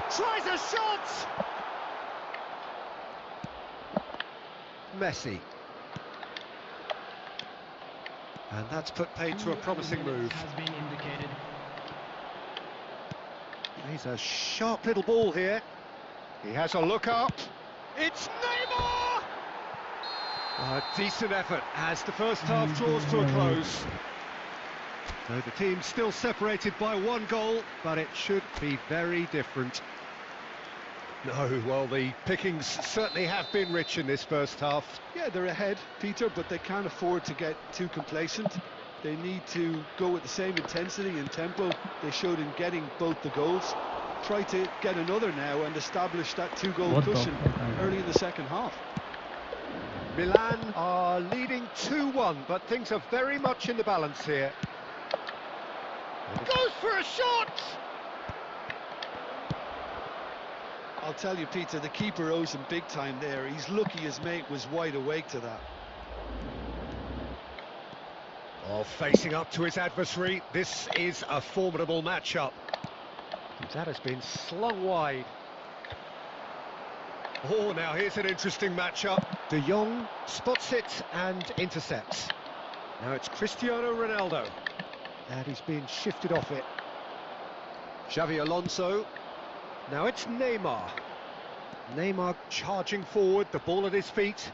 Speaker 2: Tries a shot! Messi. And that's put paid to a promising move.
Speaker 4: Has been indicated.
Speaker 2: He's a sharp little ball here. He has a look up. It's Neymar! A decent effort as the first half draws to a close. So the team's still separated by 1 goal, but it should be very different. No, well, the pickings certainly have been rich in this first half.
Speaker 3: Yeah, they're ahead, Peter, but they can't afford to get too complacent. They need to go with the same intensity and tempo they showed in getting both the goals. Try to get another now and establish that 2-goal cushion early in the second half.
Speaker 2: Milan are leading 2-1, but things are very much in the balance here. Goes for a shot!
Speaker 3: I'll tell you, Peter, the keeper owes him big time there. He's lucky his mate was wide awake to that.
Speaker 2: Oh, facing up to his adversary, this is a formidable matchup. That has been slung wide. Oh, now here's an interesting matchup. De Jong spots it and intercepts. Now it's Cristiano Ronaldo. And he's been shifted off it. Xavi Alonso. Now it's Neymar. Neymar charging forward, the ball at his feet.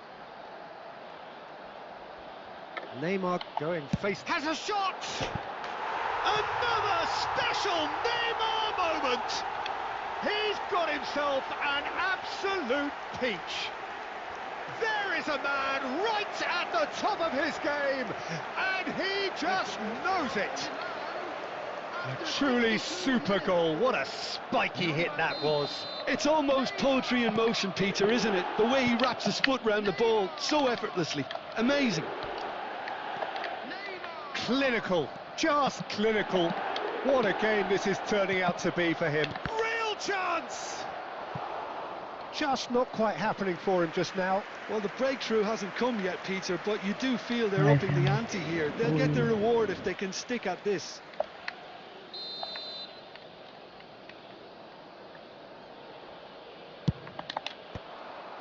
Speaker 2: Neymar going face... Has a shot! Another special Neymar moment! He's got himself an absolute peach. There is a man right at the top of his game, and he just knows it. A truly super goal. What a spiky hit that was.
Speaker 3: It's almost poetry in motion, Peter, isn't it? The way he wraps his foot round the ball so effortlessly. Amazing.
Speaker 2: Clinical, just clinical. What a game this is turning out to be for him. Real chance! Just not quite happening for him just now.
Speaker 3: Well, the breakthrough hasn't come yet, Peter, but you do feel they're upping the ante here. They'll get their reward if they can stick at this.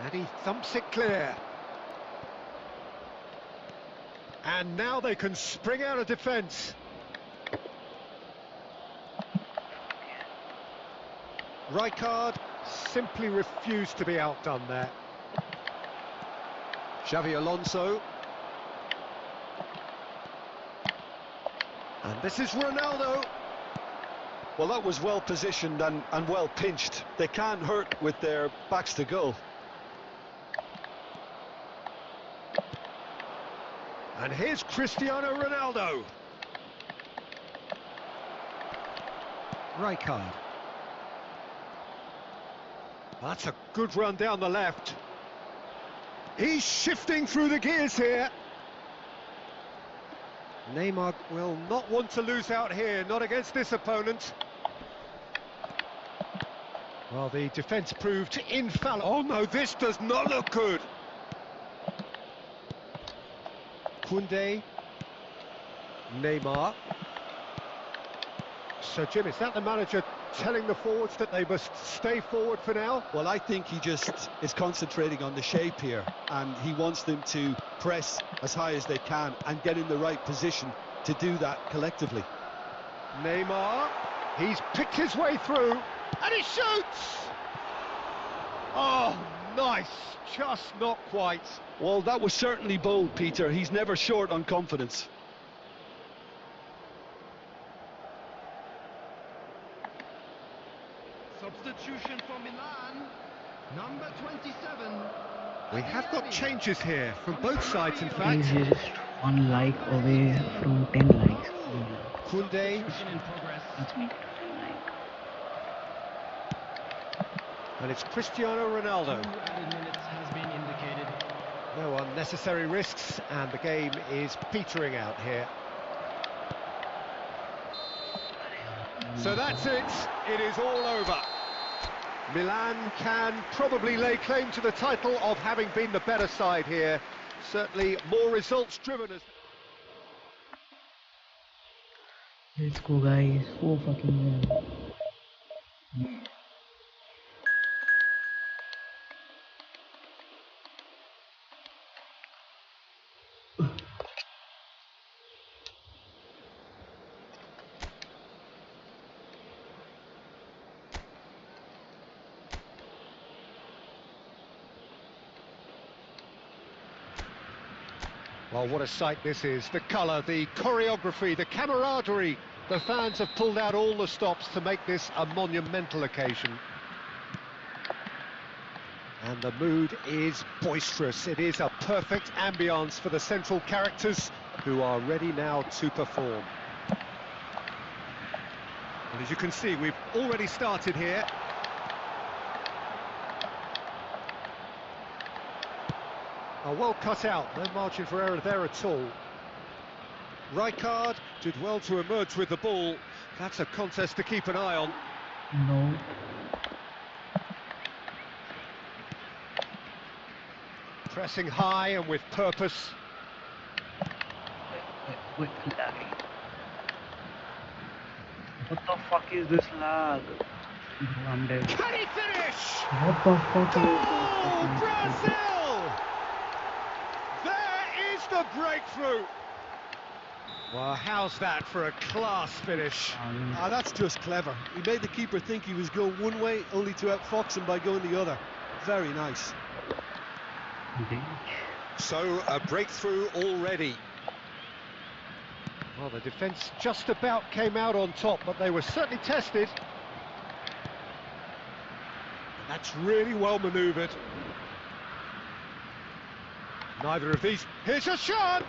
Speaker 2: And he thumps it clear. And now they can spring out of defence. Rijkaard simply refused to be outdone there. Xavi Alonso. And this is Ronaldo.
Speaker 5: Well, that was well positioned and well pinched. They can't hurt with their backs to goal.
Speaker 2: And here's Cristiano Ronaldo. Rijkaard. That's a good run down the left. He's shifting through the gears here. Neymar will not want to lose out here, not against this opponent. Well, the defence proved infallible. Oh no, this does not look good. Koundé. Neymar. So Jim, is that the manager telling the forwards that they must stay forward for now?
Speaker 5: Well, I think he just is concentrating on the shape here, and he wants them to press as high as they can and get in the right position to do that collectively.
Speaker 2: Neymar, he's picked his way through, and he shoots! Oh, nice, just not quite.
Speaker 5: Well, that was certainly bold, Peter. He's never short on confidence.
Speaker 4: Substitution for Milan, number 27.
Speaker 2: We have got changes here from both sides, in fact.
Speaker 1: He's just 1 like away from 10 likes.
Speaker 2: Koundé.
Speaker 4: In progress.
Speaker 1: Let's make it 10
Speaker 2: And it's Cristiano Ronaldo.
Speaker 4: 2 added minutes has been indicated.
Speaker 2: No unnecessary risks, and the game is petering out here. So that's it. It is all over. Milan can probably lay claim to the title of having been the better side here. Certainly more results driven as...
Speaker 1: Let's go, guys. So fucking well. Yeah.
Speaker 2: Well, what a sight this is. The colour, the choreography, the camaraderie. The fans have pulled out all the stops to make this a monumental occasion. And the mood is boisterous. It is a perfect ambience for the central characters who are ready now to perform. And as you can see, we've already started here. Well cut out, no margin for error there at all. Rijkaard did well to emerge with the ball. That's a contest to keep an eye on.
Speaker 1: No.
Speaker 2: Pressing high and with purpose.
Speaker 1: Wait, lagging. What the fuck is this lag? I'm dead.
Speaker 2: Can he finish?
Speaker 1: What the fuck is
Speaker 2: Goal,
Speaker 1: this?
Speaker 2: Brazil! There is the breakthrough. Well, how's that for a class finish?
Speaker 5: That's just clever. He made the keeper think he was going one way, only to outfox him by going the other. Very nice.
Speaker 2: So, a breakthrough already. Well, the defence just about came out on top, but they were certainly tested. That's really well manoeuvred. Neither of these... Here's a shot!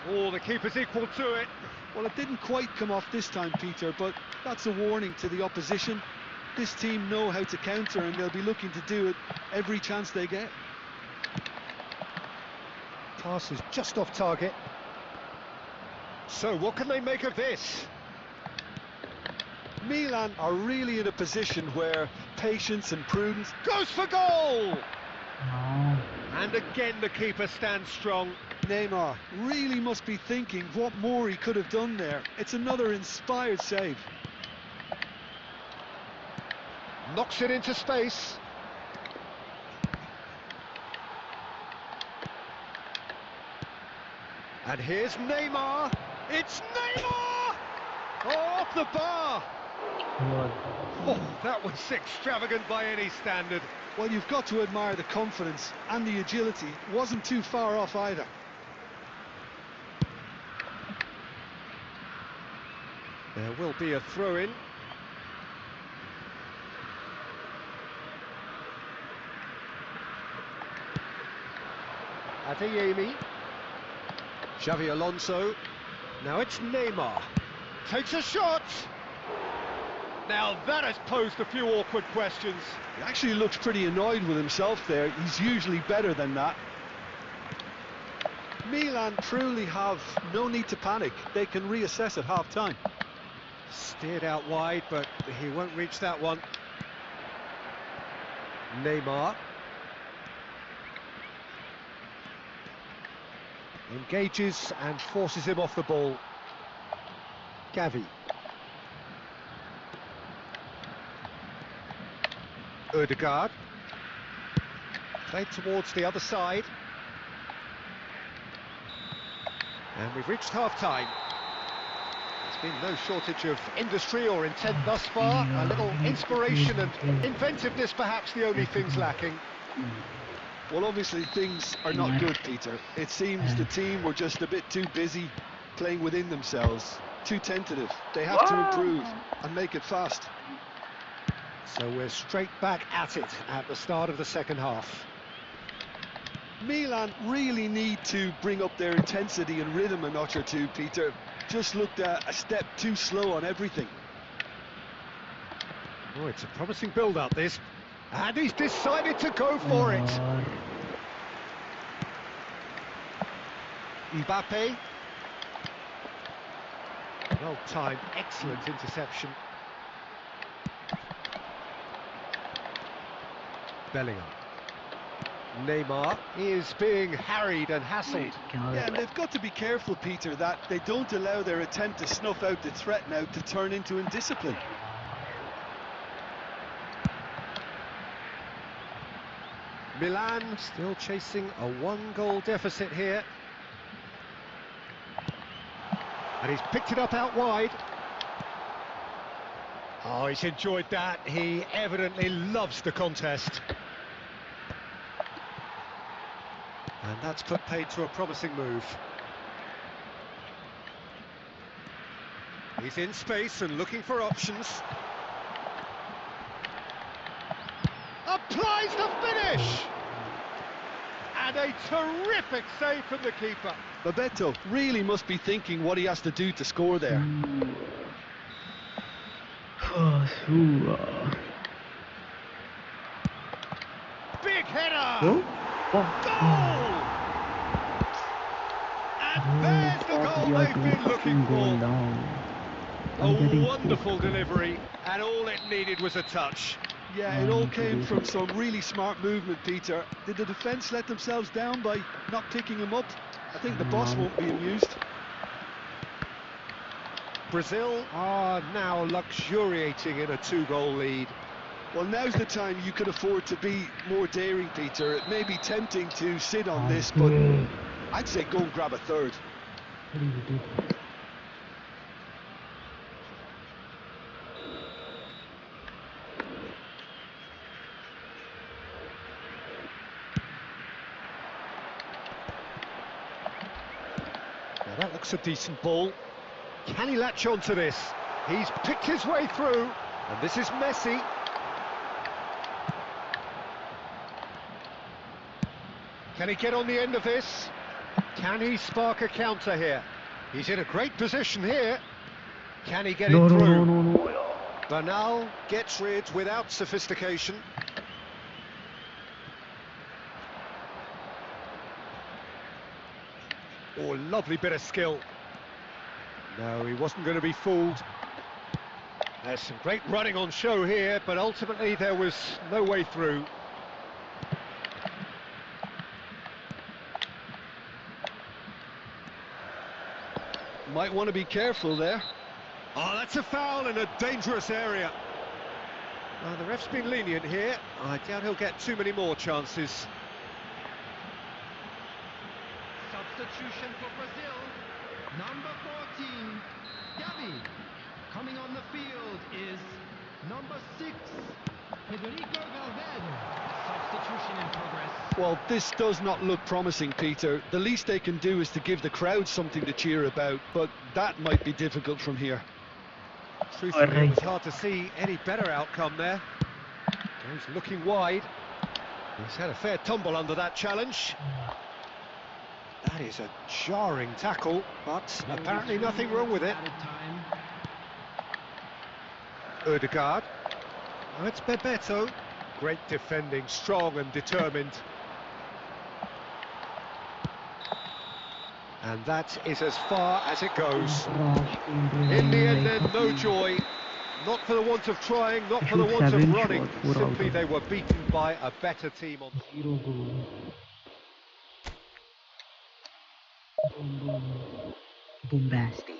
Speaker 2: Oh, the keeper's equal to it.
Speaker 5: Well, it didn't quite come off this time, Peter, but that's a warning to the opposition. This team know how to counter, and they'll be looking to do it every chance they get.
Speaker 2: Pass is just off target. So, what can they make of this?
Speaker 5: Milan are really in a position where patience and prudence...
Speaker 2: Goes for goal!
Speaker 1: No.
Speaker 2: And again the keeper stands strong.
Speaker 5: Neymar really must be thinking what more he could have done there. It's another inspired save.
Speaker 2: Knocks it into space. And here's Neymar. It's Neymar! Oh, off the bar! Oh, that was extravagant by any standard.
Speaker 5: Well, you've got to admire the confidence and the agility. Wasn't too far off either.
Speaker 2: There will be a throw-in. Adeyemi. Xavi Alonso. Now it's Neymar. Takes a shot. Now that has posed a few awkward questions.
Speaker 5: He actually looks pretty annoyed with himself there. He's usually better than that. Milan truly have no need to panic. They can reassess at half-time.
Speaker 2: Steered out wide, but he won't reach that one. Neymar. Engages and forces him off the ball. Gavi. Ødegaard. Played towards the other side. And we've reached half-time. There's been no shortage of industry or intent thus far. A little inspiration and inventiveness, perhaps the only things lacking.
Speaker 5: Well, obviously things are not good, Peter. It seems the team were just a bit too busy playing within themselves, too tentative. They have to improve and make it fast.
Speaker 2: So we're straight back at it at the start of the second half.
Speaker 5: Milan really need to bring up their intensity and rhythm a notch or two, Peter. Just looked a step too slow on everything.
Speaker 2: Oh, it's a promising build-up, this. And he's decided to go for it. Mbappe. Well timed, excellent interception. Bellingham. Neymar is being harried and hassled.
Speaker 5: Yeah, and they've got to be careful, Peter, that they don't allow their attempt to snuff out the threat now to turn into indiscipline.
Speaker 2: Milan still chasing a one-goal deficit here. And he's picked it up out wide. Oh, he's enjoyed that. He evidently loves the contest. And that's put paid to a promising move. He's in space and looking for options. Applies the finish! And a terrific save from the keeper.
Speaker 5: Bebeto really must be thinking what he has to do to score there.
Speaker 2: Big header! Goal! And there's the goal they've been looking for. A wonderful delivery, and all it needed was a touch.
Speaker 5: Yeah, it all came from some really smart movement, Peter. Did the defence let themselves down by not picking him up? I think the boss won't be amused.
Speaker 2: Brazil are now luxuriating in a two-goal lead.
Speaker 5: Well, now's the time you could afford to be more daring, Peter. It may be tempting to sit on this, but I'd say go and grab a third.
Speaker 2: Now that looks a decent ball. Can he latch on to this? He's picked his way through, and this is Messi. Can he get on the end of this? Can he spark a counter here? He's in a great position here. Can he get it through?
Speaker 1: No.
Speaker 2: Bernal gets rid without sophistication. Oh, lovely bit of skill. No, he wasn't going to be fooled. There's some great running on show here, but ultimately there was no way through.
Speaker 5: Might want to be careful there.
Speaker 2: Oh, that's a foul in a dangerous area. The ref's been lenient here. I doubt he'll get too many more chances.
Speaker 4: substitution for Brazil. Number 14, Gavi. Coming on the field is number 6, Federico Valverde. Substitution in progress.
Speaker 5: Well, this does not look promising, Peter. The least they can do is to give the crowd something to cheer about, but that might be difficult from here.
Speaker 2: Truthfully, it was hard to see any better outcome there. He's looking wide. He's had a fair tumble under that challenge. That is a jarring tackle, but apparently nothing wrong with it. Ødegaard. Oh, it's Bebeto. Great defending, strong and determined. And that is as far as it goes. In the end then, no joy. Not for the want of trying, not for the want of running. Simply they were beaten by a better team on the...
Speaker 1: 0 goal. Boom, boom. Bombastic.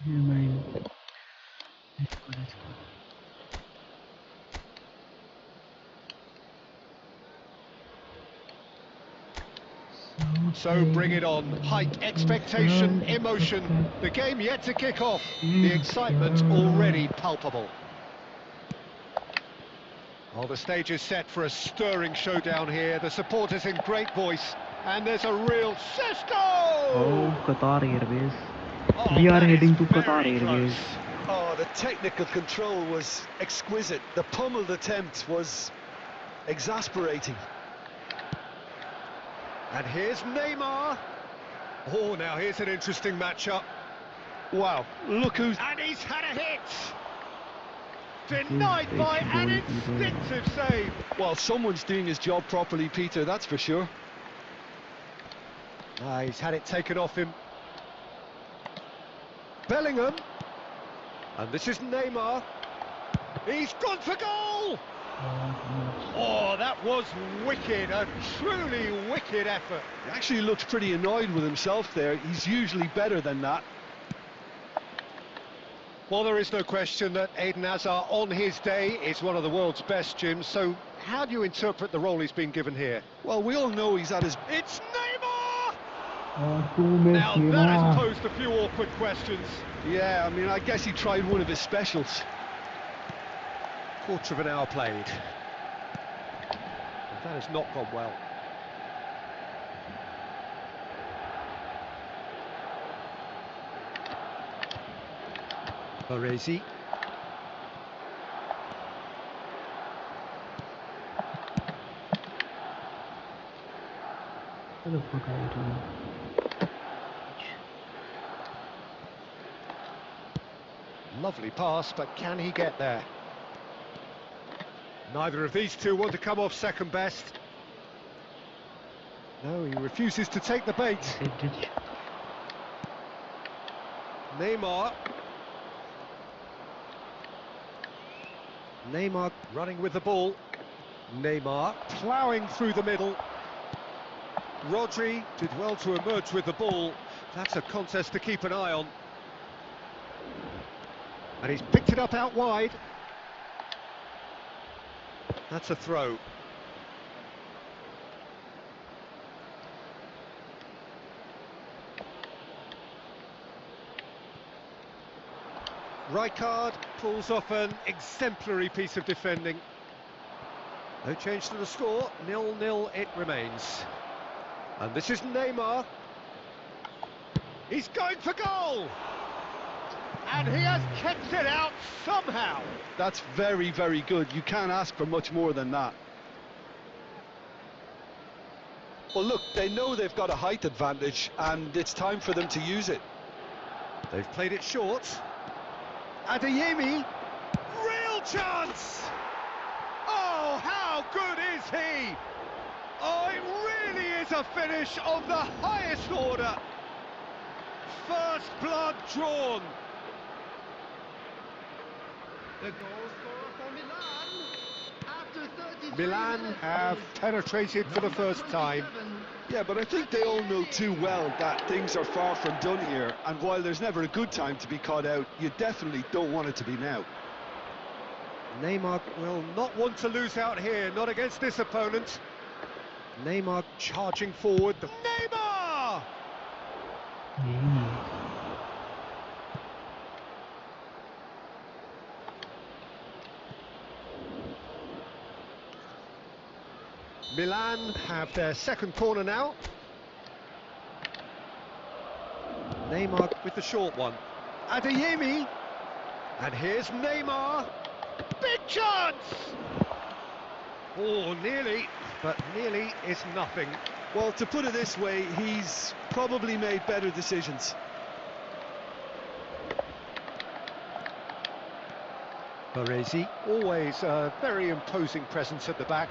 Speaker 1: Never mind. Let's go, let's go.
Speaker 2: So bring it on. Height, expectation, emotion. The game yet to kick off. The excitement already palpable. Well, the stage is set for a stirring showdown here. The supporters in great voice. And there's a real Cisco!
Speaker 1: Oh, Qatar Airways.
Speaker 2: Oh,
Speaker 1: We are
Speaker 2: that
Speaker 1: heading
Speaker 2: is
Speaker 1: to Qatar
Speaker 2: very
Speaker 1: Airways.
Speaker 2: close.
Speaker 5: Oh, the technical control was exquisite. The pummeled attempt was exasperating.
Speaker 2: And here's Neymar. Oh, now here's an interesting matchup. Wow, look who's... And he's had a hit! Denied by an instinctive save.
Speaker 5: Well, someone's doing his job properly, Peter, that's for sure.
Speaker 2: He's had it taken off him. Bellingham. And this is Neymar. He's gone for goal! Oh, that was wicked, a truly wicked effort.
Speaker 5: He actually looks pretty annoyed with himself there. He's usually better than that.
Speaker 2: Well, there is no question that Eden Hazard, on his day, is one of the world's best, Jim. So, how do you interpret the role he's been given here?
Speaker 5: Well, we all know he's at his...
Speaker 2: It's Neymar!
Speaker 1: 2 minutes.
Speaker 2: Now, that has posed a few awkward questions.
Speaker 5: Yeah, I mean, I guess he tried one of his specials.
Speaker 2: Quarter of an hour played. And that has not gone well. Baresi.
Speaker 1: What the fuck are you doing?
Speaker 2: Lovely pass, but can he get there? Neither of these two want to come off second best. No, he refuses to take the bait. Neymar. Neymar running with the ball. Neymar ploughing through the middle. Rodri did well to emerge with the ball. That's a contest to keep an eye on. And he's picked it up out wide. That's a throw. Rijkaard pulls off an exemplary piece of defending. No change to the score, 0-0 it remains. And this is Neymar. He's going for goal! And he has kept it out somehow.
Speaker 5: That's very, very good. You can't ask for much more than that. Well, look, they know they've got a height advantage, and it's time for them to use it.
Speaker 2: They've played it short. Adeyemi, real chance! Oh, how good is he? Oh, it really is a finish of the highest order. First blood drawn.
Speaker 4: The goal scorer for Milan. After 33
Speaker 2: Milan
Speaker 4: minutes
Speaker 2: have
Speaker 4: is
Speaker 2: penetrated for the first time.
Speaker 4: 27.
Speaker 5: Yeah, but I think they all know too well that things are far from done here, and while there's never a good time to be caught out, you definitely don't want it to be now.
Speaker 2: Neymar will not want to lose out here, not against this opponent. Neymar charging forward. Neymar! Milan have their second corner now. Neymar with the short one. Adeyemi. And here's Neymar. Big chance! Oh, nearly, but nearly is nothing.
Speaker 5: Well, to put it this way, he's probably made better decisions.
Speaker 2: Baresi, always a very imposing presence at the back.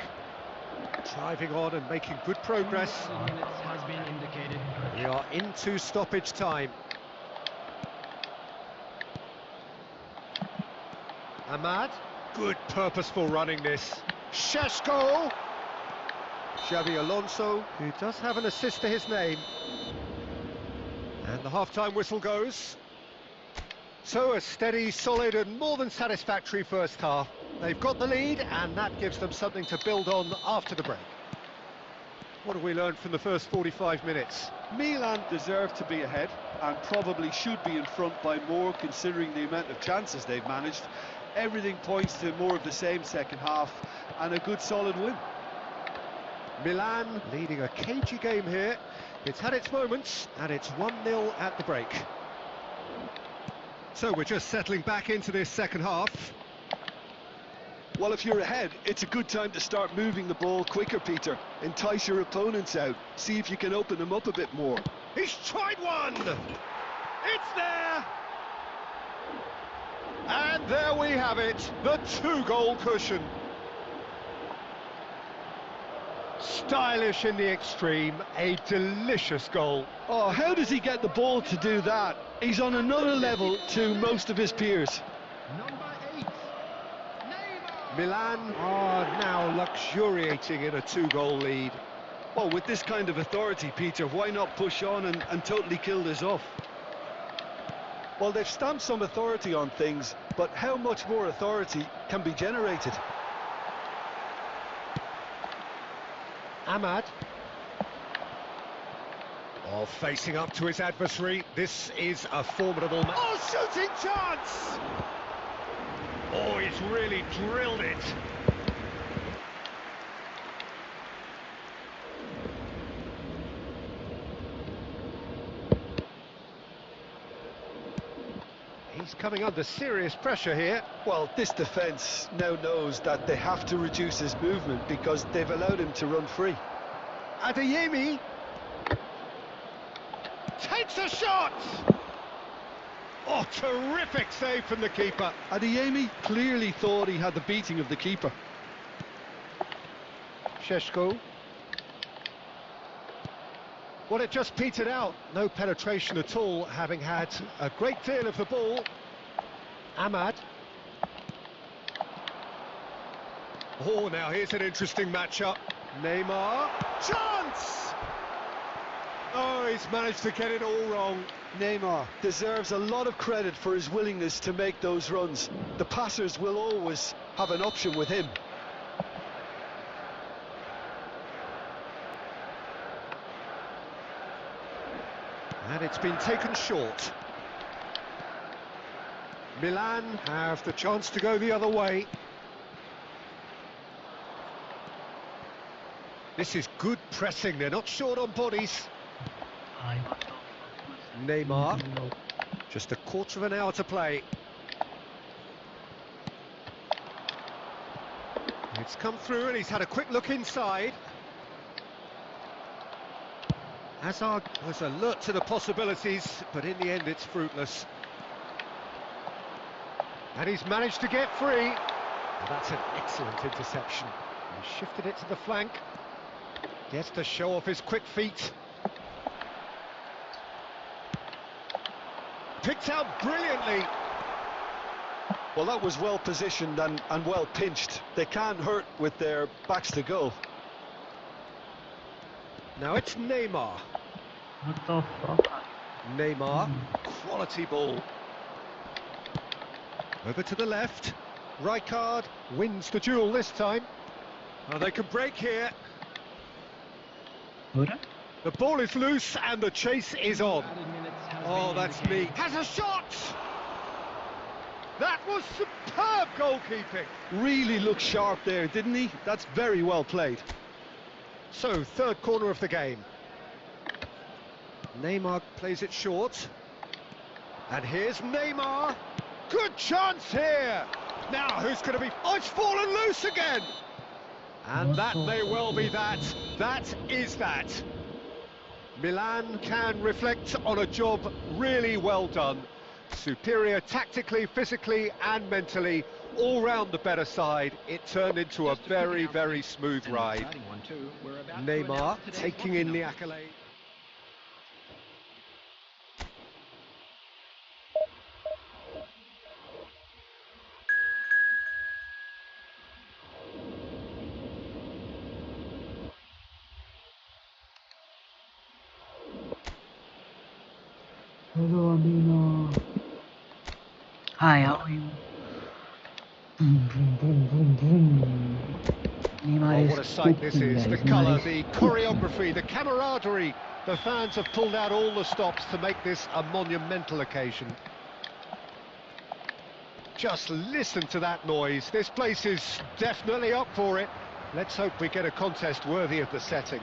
Speaker 2: Driving on and making good progress.
Speaker 4: Minutes has been indicated.
Speaker 2: We are into stoppage time. Ahmad, good purposeful running this. Šeško! Xabi Alonso, who does have an assist to his name. And the half-time whistle goes. So a steady, solid and more than satisfactory first half. They've got the lead and that gives them something to build on after the break. What have we learned from the first 45 minutes?
Speaker 5: Milan deserve to be ahead and probably should be in front by more considering the amount of chances they've managed. Everything points to more of the same second half and a good solid win.
Speaker 2: Milan leading a cagey game here. It's had its moments and it's 1-0 at the break. So we're just settling back into this second half.
Speaker 5: Well, if you're ahead, it's a good time to start moving the ball quicker, Peter. Entice your opponents out. See if you can open them up a bit more.
Speaker 2: He's tried one! It's there! And there we have it, the 2-goal cushion. Stylish in the extreme, a delicious goal.
Speaker 5: Oh, how does he get the ball to do that? He's on another level to most of his peers.
Speaker 4: Number 8, Neymar.
Speaker 2: Milan are now luxuriating in a 2-goal lead.
Speaker 5: Well, with this kind of authority, Peter, why not push on and totally kill this off? Well, they've stamped some authority on things, but how much more authority can be generated?
Speaker 2: Ahmad. Oh, facing up to his adversary. This is a formidable match. Oh, shooting chance! Oh, he's really drilled it. He's coming under serious pressure here.
Speaker 5: Well, this defence now knows that they have to reduce his movement because they've allowed him to run free.
Speaker 2: Adeyemi takes a shot! Oh, terrific save from the keeper.
Speaker 5: Adeyemi clearly thought he had the beating of the keeper.
Speaker 2: Šeško. Well, it just petered out. No penetration at all, having had a great deal of the ball. Ahmad. Oh, now here's an interesting matchup. Neymar. Chance! Oh, he's managed to get it all wrong.
Speaker 5: Neymar deserves a lot of credit for his willingness to make those runs. The passers will always have an option with him.
Speaker 2: And it's been taken short. Milan have the chance to go the other way. This is good pressing, they're not short on bodies. Neymar, just a quarter of an hour to play. It's come through and he's had a quick look inside. Hazard was alert to the possibilities, but in the end it's fruitless. And he's managed to get free. Well, that's an excellent interception. He shifted it to the flank. Gets to show off his quick feet. Picked out brilliantly.
Speaker 5: Well, that was well positioned and well pinched. They can't hurt with their backs to goal.
Speaker 2: Now it's Neymar.
Speaker 1: What the fuck?
Speaker 2: Neymar, quality ball. Over to the left. Rijkaard wins the duel this time. Oh, they can break here. The ball is loose and the chase is on. Oh, that's me. Has a shot! That was superb goalkeeping.
Speaker 5: Really looked sharp there, didn't he? That's very well played.
Speaker 2: So, third corner of the game. Neymar plays it short. And here's Neymar. Good chance here. Now, who's going to be... Oh, it's fallen loose again. And that may well be that. That is that. Milan can reflect on a job really well done. Superior tactically, physically and mentally. All round the better side. It turned into a very, very smooth ride. Neymar taking in the accolade.
Speaker 1: Hello, Amina. Hi, how are you? Boom, boom, boom, boom, boom. Neymar
Speaker 2: Oh, what a sight this is. The colour, the choreography, the camaraderie. The fans have pulled out all the stops to make this a monumental occasion. Just listen to that noise. This place is definitely up for it. Let's hope we get a contest worthy of the setting.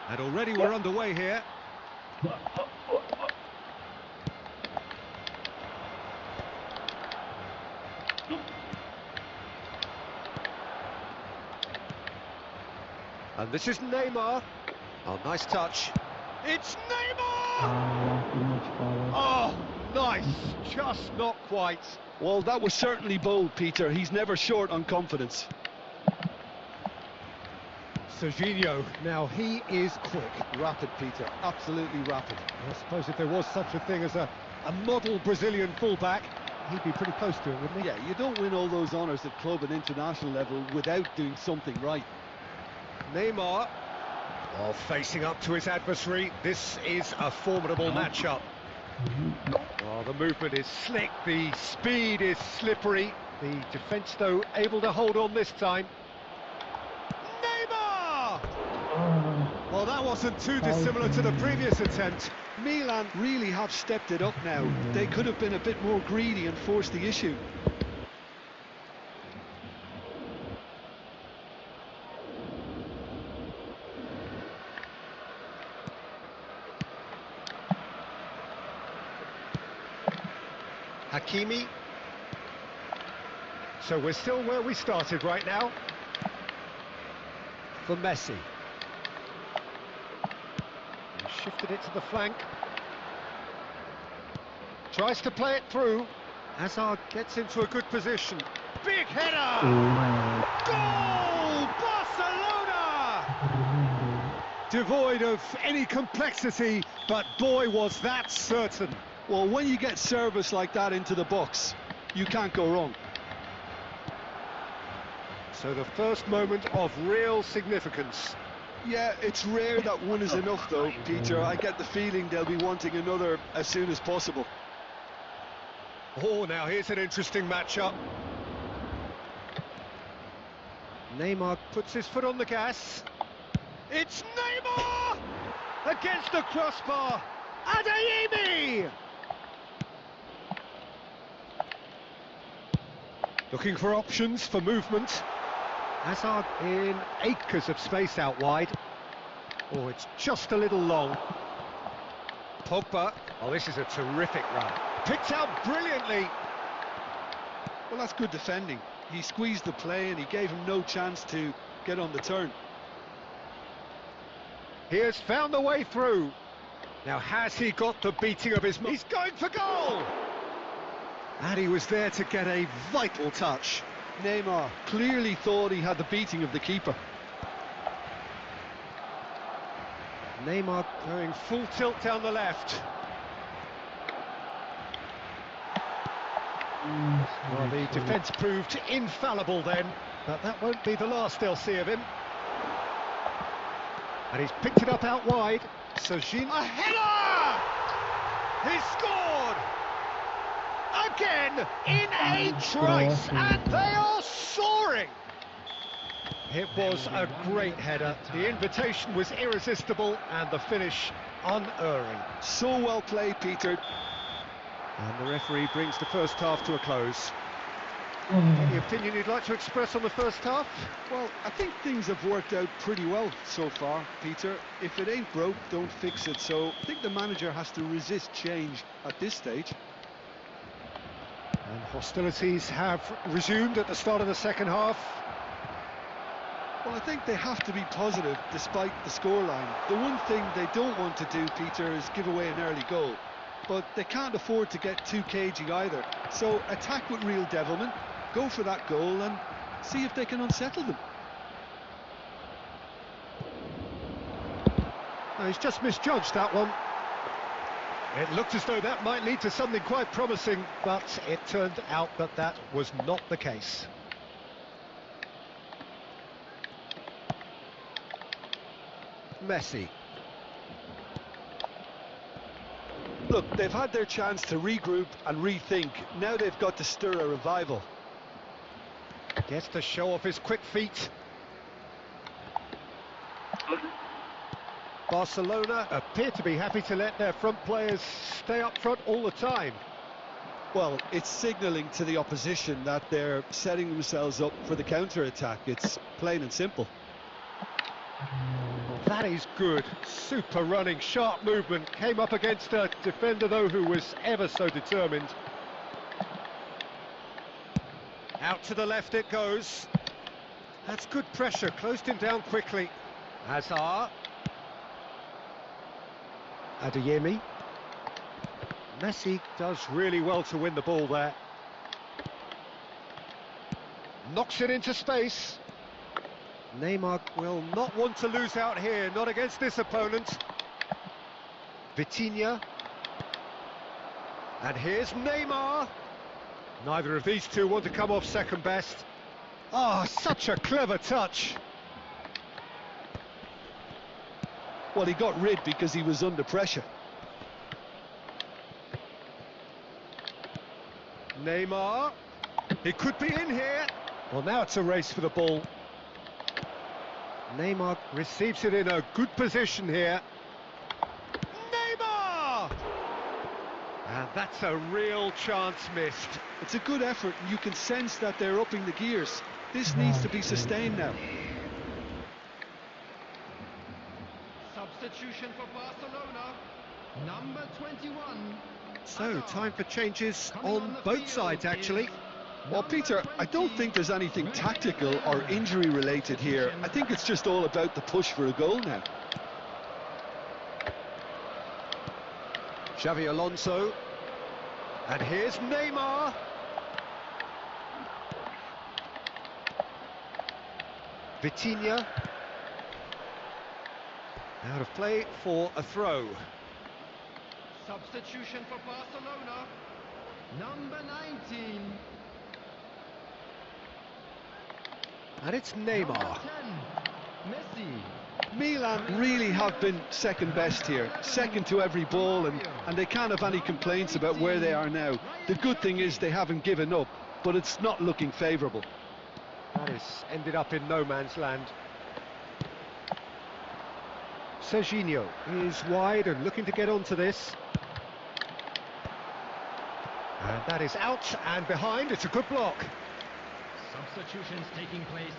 Speaker 2: And already we're underway here. And this is Neymar. Oh, nice touch. It's Neymar!
Speaker 1: Too much power.
Speaker 2: Oh, nice. Just not quite.
Speaker 5: Well, that was certainly bold, Peter. He's never short on confidence.
Speaker 2: Serginho, now he is quick. Rapid, Peter, absolutely rapid. I suppose if there was such a thing as a model Brazilian fullback, he'd be pretty close to it, wouldn't he?
Speaker 5: Yeah, you don't win all those honours at club and international level without doing something right.
Speaker 2: Neymar, oh, facing up to his adversary. This is a formidable matchup. Oh, the movement is slick, the speed is slippery. The defence, though, able to hold on this time. Neymar! Well, that wasn't too dissimilar to the previous attempt.
Speaker 5: Milan really have stepped it up now. They could have been a bit more greedy and forced the issue.
Speaker 2: Hakimi. So we're still where we started right now. For Messi. He shifted it to the flank. Tries to play it through. Hazard gets into a good position. Big header! Goal! Barcelona! Devoid of any complexity, but boy was that certain.
Speaker 5: Well, when you get service like that into the box, you can't go wrong.
Speaker 2: So the first moment of real significance.
Speaker 5: Yeah, it's rare that one is enough though, Peter. I get the feeling they'll be wanting another as soon as possible.
Speaker 2: Oh, now here's an interesting matchup. Neymar puts his foot on the gas. It's Neymar! Against the crossbar. Adeyemi! Looking for options for movement. Hazard in acres of space out wide. Oh, it's just a little long. Pogba. Oh, this is a terrific run. Picked out brilliantly.
Speaker 5: Well, that's good defending. He squeezed the play and he gave him no chance to get on the turn.
Speaker 2: He has found the way through. Now, has he got the beating of his... He's going for goal!
Speaker 5: And he was there to get a vital touch. Neymar clearly thought he had the beating of the keeper.
Speaker 2: Neymar going full tilt down the left. Well, the defence proved infallible then, but that won't be the last they'll see of him. And he's picked it up out wide. Serginho, a header! He's scored! Again, in a trice, and they are soaring! It was a great header. The invitation was irresistible, and the finish unerring.
Speaker 5: So well played, Peter.
Speaker 2: And the referee brings the first half to a close. Any opinion you'd like to express on the first half?
Speaker 3: Well, I think things have worked out pretty well so far, Peter. If it ain't broke, don't fix it. So I think the manager has to resist change at this stage.
Speaker 2: And hostilities have resumed at the start of the second half.
Speaker 3: Well, I think they have to be positive despite the scoreline. The one thing they don't want to do, Peter, is give away an early goal. But they can't afford to get too cagey either. So attack with real devilment, go for that goal and see if they can unsettle them.
Speaker 2: No, he's just misjudged that one. It looked as though that might lead to something quite promising, but it turned out that that was not the case. Messi.
Speaker 5: Look, they've had their chance to regroup and rethink. Now they've got to stir a revival.
Speaker 2: Gets to show off his quick feet. Barcelona appear to be happy to let their front players stay up front all the time.
Speaker 5: Well, it's signalling to the opposition that they're setting themselves up for the counter-attack. It's plain and simple.
Speaker 2: That is good. Super running, sharp movement. Came up against a defender, though, who was ever so determined. Out to the left it goes. That's good pressure. Closed him down quickly. Hazard. Adeyemi. Messi does really well to win the ball there. Knocks it into space. Neymar will not want to lose out here, not against this opponent. Vitinha. And here's Neymar. Neither of these two want to come off second best. Ah, such a clever touch.
Speaker 5: Well, he got rid because he was under pressure.
Speaker 2: Neymar. He could be in here. Well, now it's a race for the ball. Neymar receives it in a good position here. Neymar! And that's a real chance missed.
Speaker 3: It's a good effort, and you can sense that they're upping the gears. This needs to be sustained now.
Speaker 4: Substitution for Barcelona, number 21.
Speaker 2: So, time for changes on both sides, actually.
Speaker 5: Well, Peter, I don't think there's anything tactical or injury-related here. I think it's just all about the push for a goal now.
Speaker 2: Xavi Alonso. And here's Neymar. Vitinha. Out of play for a throw.
Speaker 4: Substitution for Barcelona, number 19.
Speaker 2: And it's Neymar.
Speaker 4: Number 10, Messi.
Speaker 5: Milan really have been second best here, second to every ball, and they can't have any complaints about where they are now. The good thing is they haven't given up, but it's not looking favourable.
Speaker 2: That is ended up in no man's land. Serginho is wide and looking to get onto this. And that is out and behind. It's a good block.
Speaker 4: Substitutions taking place.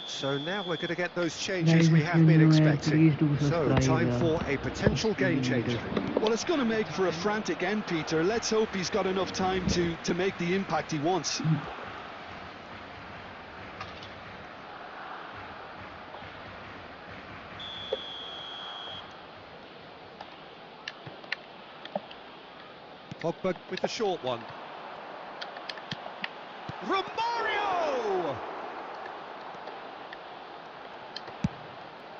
Speaker 2: So now we're going to get those changes we have been expecting. So, time for a potential game changer.
Speaker 5: Well, it's going to make for a frantic end, Peter. Let's hope he's got enough time to make the impact he wants.
Speaker 2: Pogba with the short one. Romario!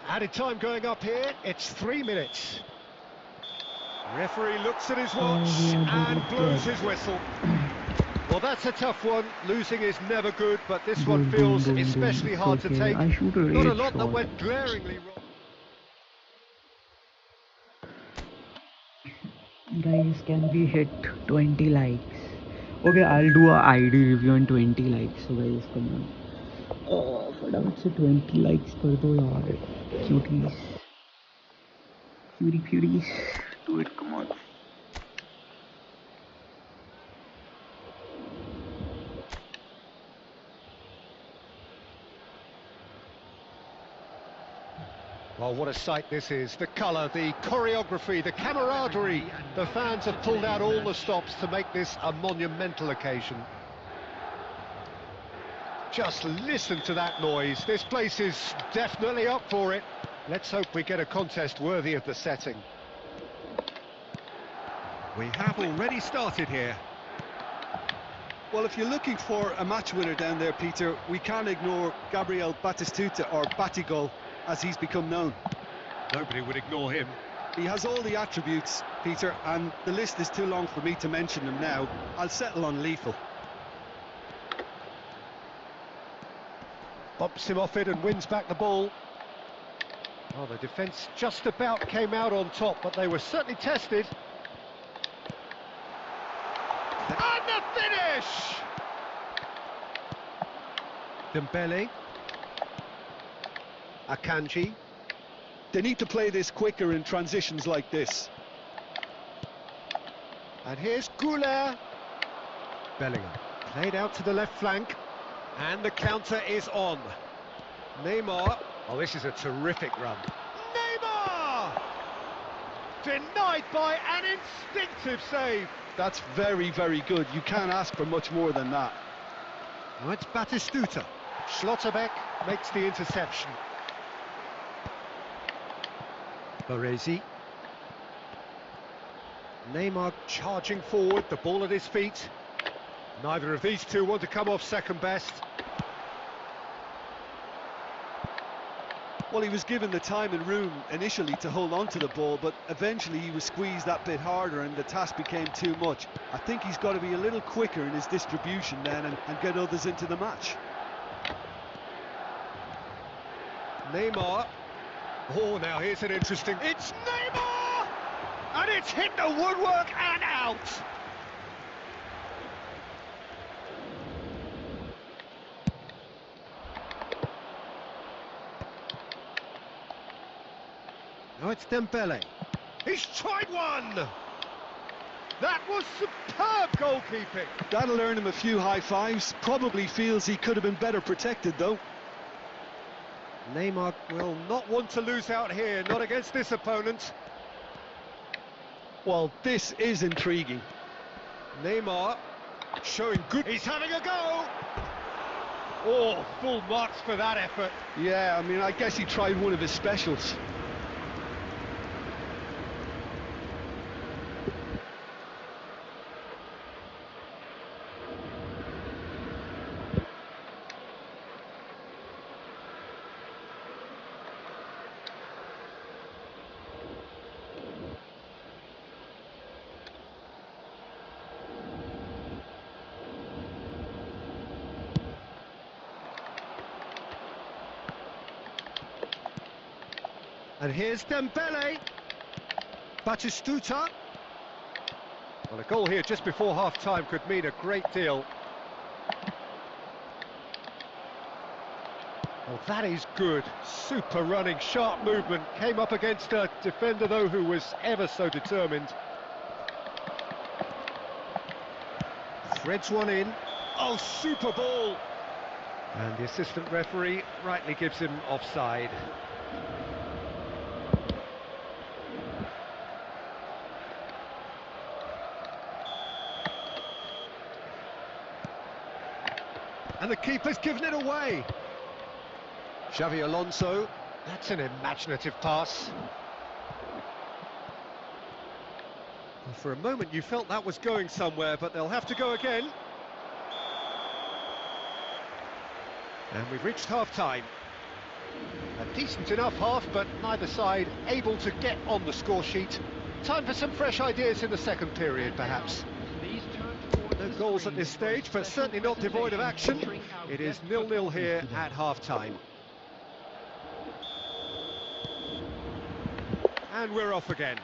Speaker 2: Added time going up here, it's 3 minutes. Referee looks at his watch and blows his whistle. Well, that's a tough one. Losing is never good, but this one feels especially hard to take. Not a lot that went glaringly wrong.
Speaker 1: Guys, can we hit 20 likes? Okay, I'll do a ID review on 20 likes. So guys, come on. फटाफट से 20 likes कर दो यार. Cuties. Cuties. Do it, come on.
Speaker 2: Well, what a sight this is. The colour, the choreography, the camaraderie. The fans have pulled out all the stops to make this a monumental occasion. Just listen to that noise. This place is definitely up for it. Let's hope we get a contest worthy of the setting. We have already started here.
Speaker 5: Well, if you're looking for a match winner down there, Peter, we can't ignore Gabriel Batistuta, or Batigol, as he's become known.
Speaker 2: Nobody would ignore him.
Speaker 5: He has all the attributes, Peter, and the list is too long for me to mention them now. I'll settle on lethal.
Speaker 2: Bumps him off it and wins back the ball. Oh, the defence just about came out on top, but they were certainly tested. And the finish! Dembele. Akanji.
Speaker 5: They need to play this quicker in transitions like this.
Speaker 2: And here's Goulet. Bellingham. Played out to the left flank. And the counter is on. Neymar. Oh, this is a terrific run. Neymar! Denied by an instinctive save.
Speaker 5: That's very, very good. You can't ask for much more than that.
Speaker 2: Now it's Batistuta. Schlotterbeck makes the interception. Baresi. Neymar charging forward, the ball at his feet. Neither of these two want to come off second best.
Speaker 5: Well, he was given the time and room initially to hold on to the ball, but eventually he was squeezed that bit harder and the task became too much. I think he's got to be a little quicker in his distribution then and get others into the match.
Speaker 2: Neymar. Oh, now here's an interesting... It's Neymar! And it's hit the woodwork and out! Now it's Dembele. He's tried one! That was superb goalkeeping!
Speaker 5: That'll earn him a few high fives. Probably feels he could have been better protected though.
Speaker 2: Neymar will not want to lose out here, not against this opponent.
Speaker 5: Well, this is intriguing.
Speaker 2: Neymar showing good... He's having a go! Oh, full marks for that effort.
Speaker 5: Yeah, I mean, I guess he tried one of his specials.
Speaker 2: And here's Dembele. Batistuta. Well, a goal here just before half-time could mean a great deal. Well, that is good. Super running, sharp movement. Came up against a defender, though, who was ever so determined. Threads one in. Oh, super ball! And the assistant referee rightly gives him offside. And the keeper's given it away. Xavi Alonso, that's an imaginative pass. Well, for a moment you felt that was going somewhere, but they'll have to go again. And we've reached half-time. A decent enough half, but neither side able to get on the score sheet. Time for some fresh ideas in the second period, perhaps. No goals at this stage, but certainly not devoid of action. It is 0-0 here at half-time. And we're off again.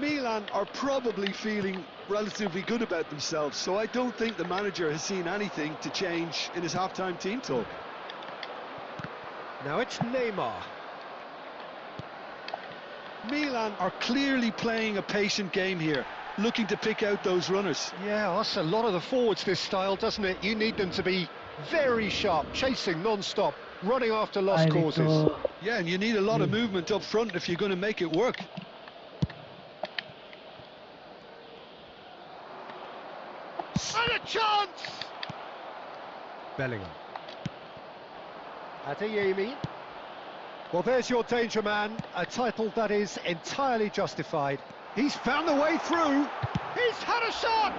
Speaker 5: Milan are probably feeling relatively good about themselves, so I don't think the manager has seen anything to change in his half-time team talk.
Speaker 2: Now it's Neymar.
Speaker 5: Milan are clearly playing a patient game here, looking to pick out those runners.
Speaker 2: Yeah, that's a lot of the forwards, this style, doesn't it? You need them to be very sharp, chasing non-stop, running after lost causes.
Speaker 5: Yeah, and you need a lot of movement up front if you're going to make it work.
Speaker 2: And a chance! Bellingham. Adeyemi. Well, there's your danger man, a title that is entirely justified. He's found the way through. He's had a shot!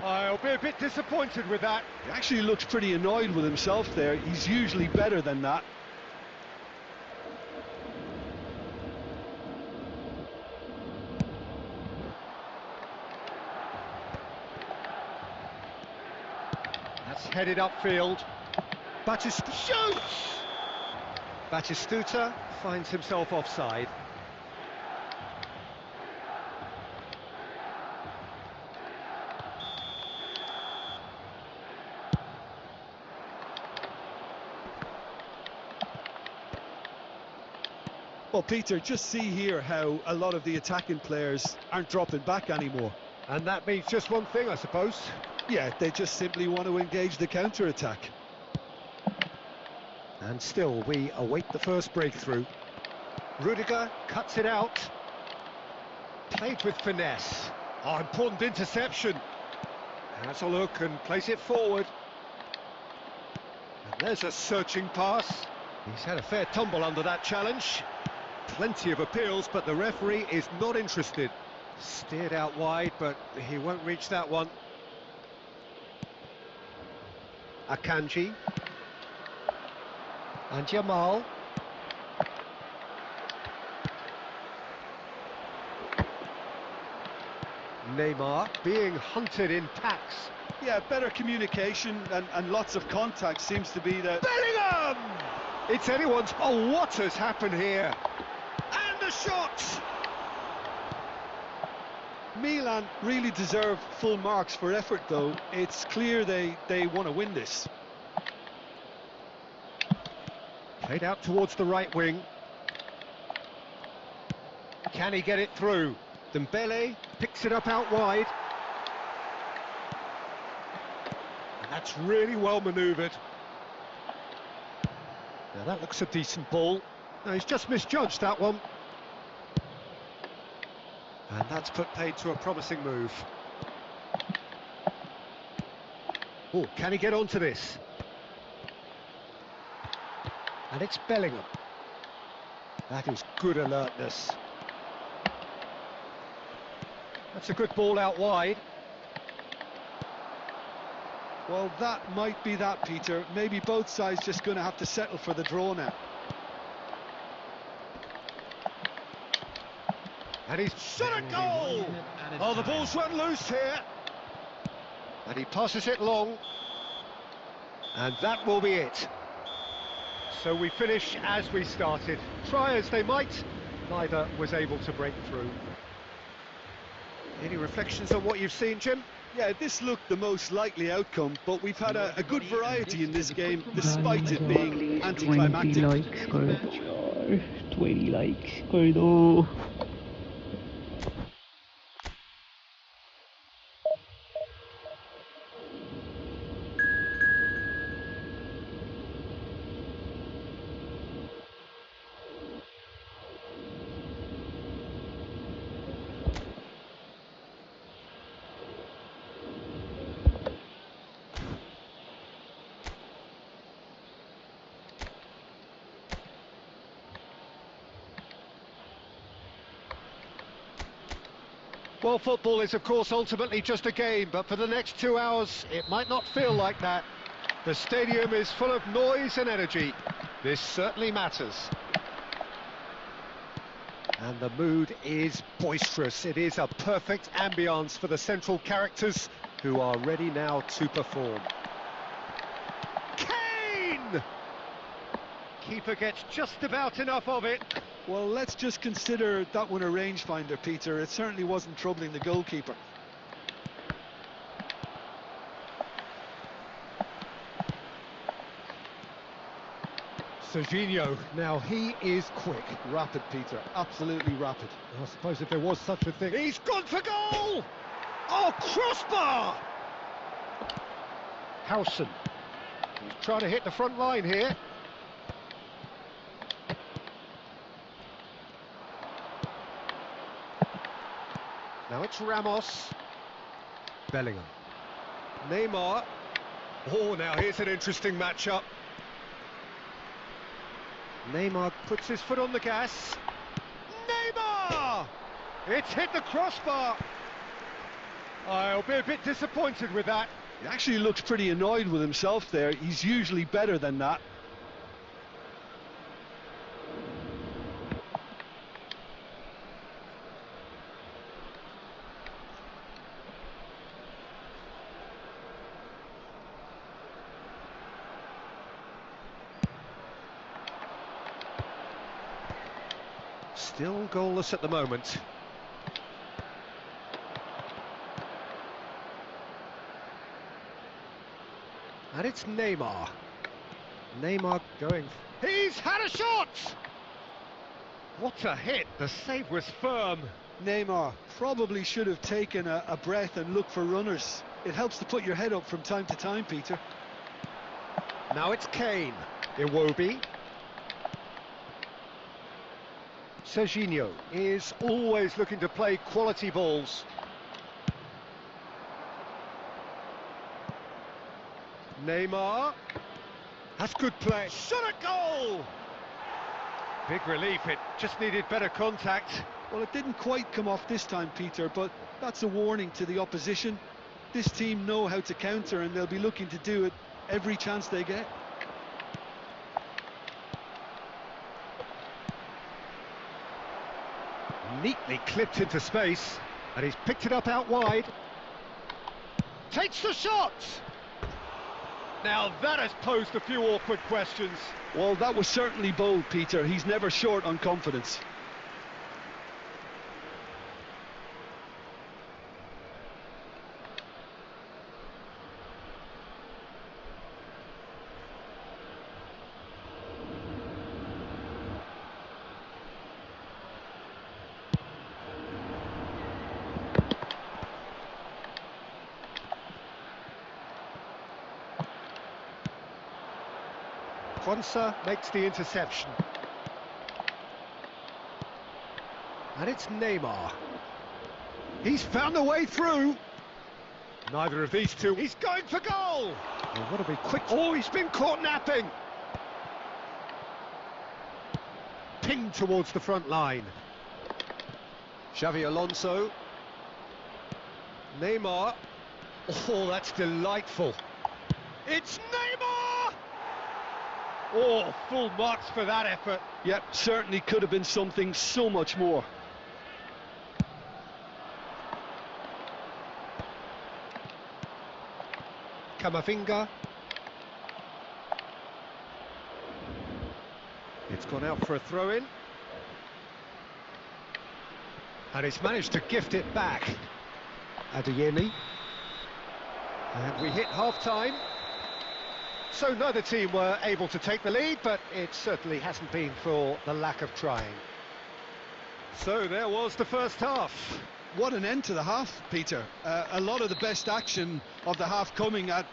Speaker 2: I'll be a bit disappointed with that.
Speaker 5: He actually looks pretty annoyed with himself there. He's usually better than that.
Speaker 2: That's headed upfield. Batistuta shoots! Batistuta finds himself offside.
Speaker 5: Well, Peter, just see here how a lot of the attacking players aren't dropping back anymore.
Speaker 2: And that means just one thing, I suppose.
Speaker 5: Yeah, they just simply want to engage the counter-attack.
Speaker 2: And still, we await the first breakthrough. Rudiger cuts it out. Played with finesse. Oh, important interception. Has a look and plays it forward. And there's a searching pass. He's had a fair tumble under that challenge. Plenty of appeals, but the referee is not interested. Steered out wide, but he won't reach that one. Akanji. And Jamal. Neymar being hunted in packs.
Speaker 5: Yeah, better communication and lots of contact seems to be the...
Speaker 2: Bellingham! It's anyone's... Oh, what has happened here? And the shot!
Speaker 5: Milan really deserve full marks for effort, though. It's clear they want to win this.
Speaker 2: Played out towards the right wing. Can he get it through? Dembele picks it up out wide. And that's really well manoeuvred. Now that looks a decent ball. No, he's just misjudged that one. And that's put paid to a promising move. Oh, can he get onto this? And it's Bellingham. That is good alertness. That's a good ball out wide.
Speaker 5: Well, that might be that, Peter. Maybe both sides just going to have to settle for the draw now.
Speaker 2: And he's shot a goal! Oh, the ball's run loose here. And he passes it long. And that will be it. So we finish as we started. Try as they might, neither was able to break through. Any reflections on what you've seen, Jim?
Speaker 5: Yeah, this looked the most likely outcome, but we've had a good variety in this game, despite it being anticlimactic.
Speaker 1: 20 likes कर दो यार, 20 likes कर दो.
Speaker 2: Well, football is, of course, ultimately just a game, but for the next 2 hours, it might not feel like that. The stadium is full of noise and energy. This certainly matters. And the mood is boisterous. It is a perfect ambience for the central characters, who are ready now to perform. Kane! Keeper gets just about enough of it.
Speaker 3: Well, let's just consider that one a rangefinder, Peter. It certainly wasn't troubling the goalkeeper.
Speaker 2: Serginho, now he is quick.
Speaker 3: Rapid, Peter. Absolutely rapid.
Speaker 2: I suppose if there was such a thing... He's gone for goal! Oh, crossbar! Howson. He's trying to hit the front line here. Now it's Ramos. Bellingham. Neymar. Oh, now here's an interesting matchup. Neymar puts his foot on the gas. Neymar! It's hit the crossbar. I'll be a bit disappointed with that.
Speaker 3: He actually looks pretty annoyed with himself there. He's usually better than that.
Speaker 2: Still goalless at the moment. And it's Neymar. Neymar going... He's had a shot! What a hit! The save was firm.
Speaker 3: Neymar probably should have taken a breath and looked for runners. It helps to put your head up from time to time, Peter.
Speaker 2: Now it's Kane. Iwobi. Serginho is always looking to play quality balls. Neymar. That's good play. Shot at goal! Big relief, it just needed better contact.
Speaker 3: Well, it didn't quite come off this time, Peter, but that's a warning to the opposition. This team know how to counter and they'll be looking to do it every chance they get.
Speaker 2: Neatly clipped into space, and he's picked it up out wide. Takes the shot! Now that has posed a few awkward questions.
Speaker 3: Well, that was certainly bold, Peter. He's never short on confidence.
Speaker 2: Quansah makes the interception. And it's Neymar. He's found a way through. Neither of these two. He's going for goal! Oh, what a big quick... Oh, he's been caught napping! Pinged towards the front line. Xavi Alonso. Neymar. Oh, that's delightful. It's Neymar! Oh, full marks for that effort.
Speaker 3: Yep, certainly could have been something so much more.
Speaker 2: Camavinga. It's gone out for a throw-in. And he's managed to gift it back. Adeyemi. And we hit half-time. So neither team were able to take the lead, but it certainly hasn't been for the lack of trying. So there was the first half.
Speaker 3: What an end to the half, Peter. A lot of the best action of the half coming at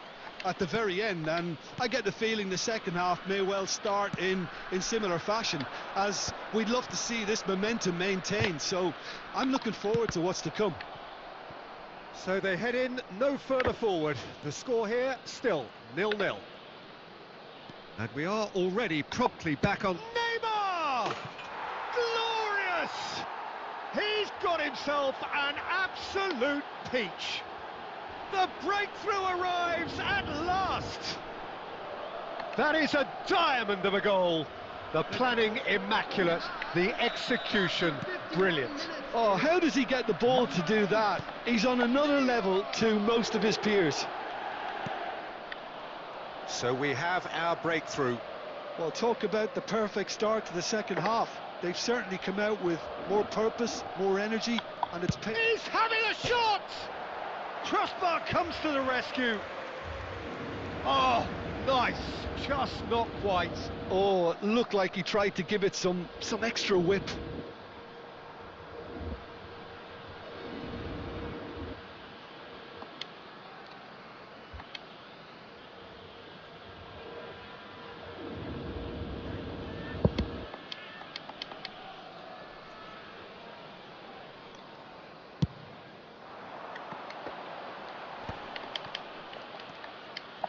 Speaker 3: the very end, and I get the feeling the second half may well start in similar fashion, as we'd love to see this momentum maintained. So I'm looking forward to what's to come.
Speaker 2: So they head in no further forward. The score here still 0-0. And we are already promptly back on. Neymar! Glorious! He's got himself an absolute peach. The breakthrough arrives at last. That is a diamond of a goal. The planning immaculate, the execution brilliant.
Speaker 3: Oh, how does he get the ball to do that? He's on another level to most of his peers.
Speaker 2: So we have our breakthrough.
Speaker 3: Well, talk about the perfect start to the second half.
Speaker 5: they've certainly come out with more purpose, more energy, and it's paid.
Speaker 2: He's having a shot! Crossbar comes to the rescue. Oh, nice, just not quite.
Speaker 5: Oh, it looked like he tried to give it some extra whip.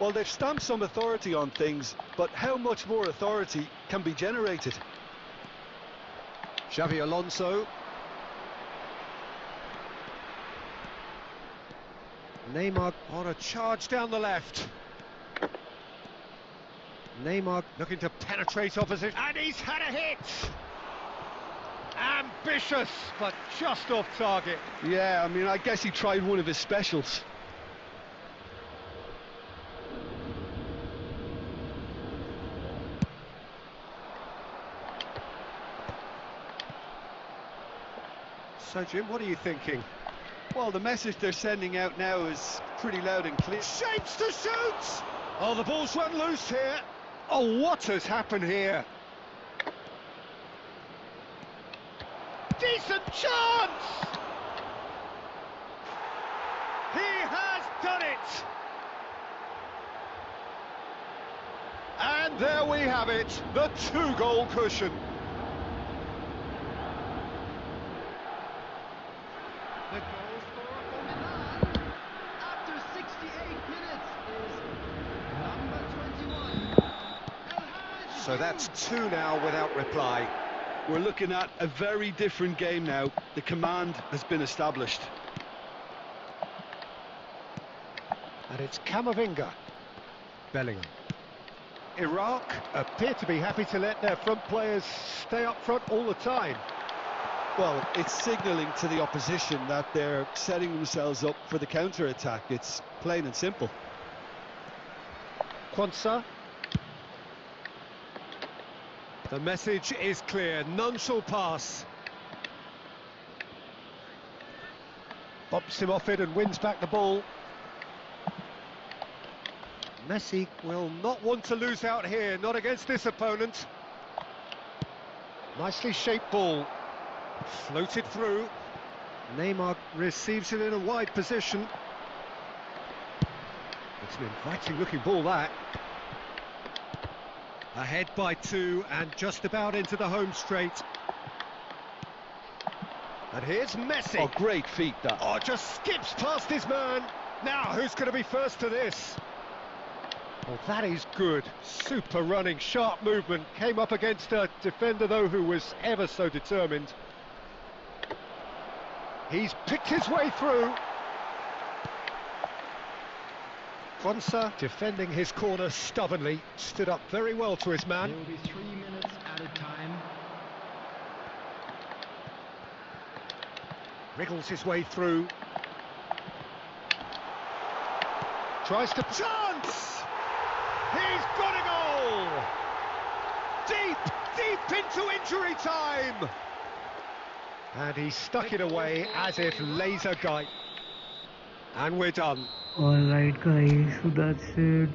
Speaker 5: Well, they've stamped some authority on things, but how much more authority can be generated?
Speaker 2: Xavi Alonso. Neymar on a charge down the left. Neymar looking to penetrate opposition, and he's had a hit! Ambitious, but just off target.
Speaker 5: Yeah, I mean, I guess he tried one of his specials.
Speaker 2: So, Jim, what are you thinking?
Speaker 5: Well, the message they're sending out now is pretty loud and clear.
Speaker 2: Shapes to shoot! Oh, the ball's run loose here. Oh, what has happened here? Decent chance! He has done it! And there we have it, the 2-goal cushion.
Speaker 4: The goal scorer for Milan after 68 minutes is number 21.
Speaker 2: So that's 2 now without reply.
Speaker 5: We're looking at a very different game now. The command has been established.
Speaker 2: And it's Camavinga. Bellingham. Iraq appear to be happy to let their front players stay up front all the time.
Speaker 5: Well, it's signalling to the opposition that they're setting themselves up for the counter-attack. It's plain and simple.
Speaker 2: Quansah. The message is clear, none shall pass. Bumps him off it and wins back the ball. Messi will not want to lose out here, not against this opponent. Nicely shaped ball. Floated through. Neymar receives it in a wide position. It's an inviting looking ball, that. Ahead by 2 and just about into the home straight. And here's Messi.
Speaker 5: Oh, great feat, that.
Speaker 2: Oh, just skips past his man. Now, who's going to be first to this? Well, that is good. Super running, sharp movement. Came up against a defender, though, who was ever so determined. He's picked his way through. Quansah defending his corner stubbornly, stood up very well to his man.
Speaker 4: There will be 3 minutes at a time.
Speaker 2: Wriggles his way through. Tries to... Chance! He's got a goal! Deep into injury time! And he stuck it away as if laser guide. And we're done.
Speaker 1: Alright guys, so that's it.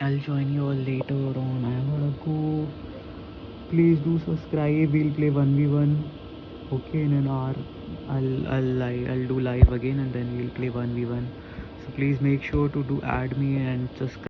Speaker 1: I'll join you all later on. I gotta go. Please do subscribe. We'll play 1v1. Okay, in an hour I'll do live again and then we'll play 1v1. So please make sure to add me and subscribe.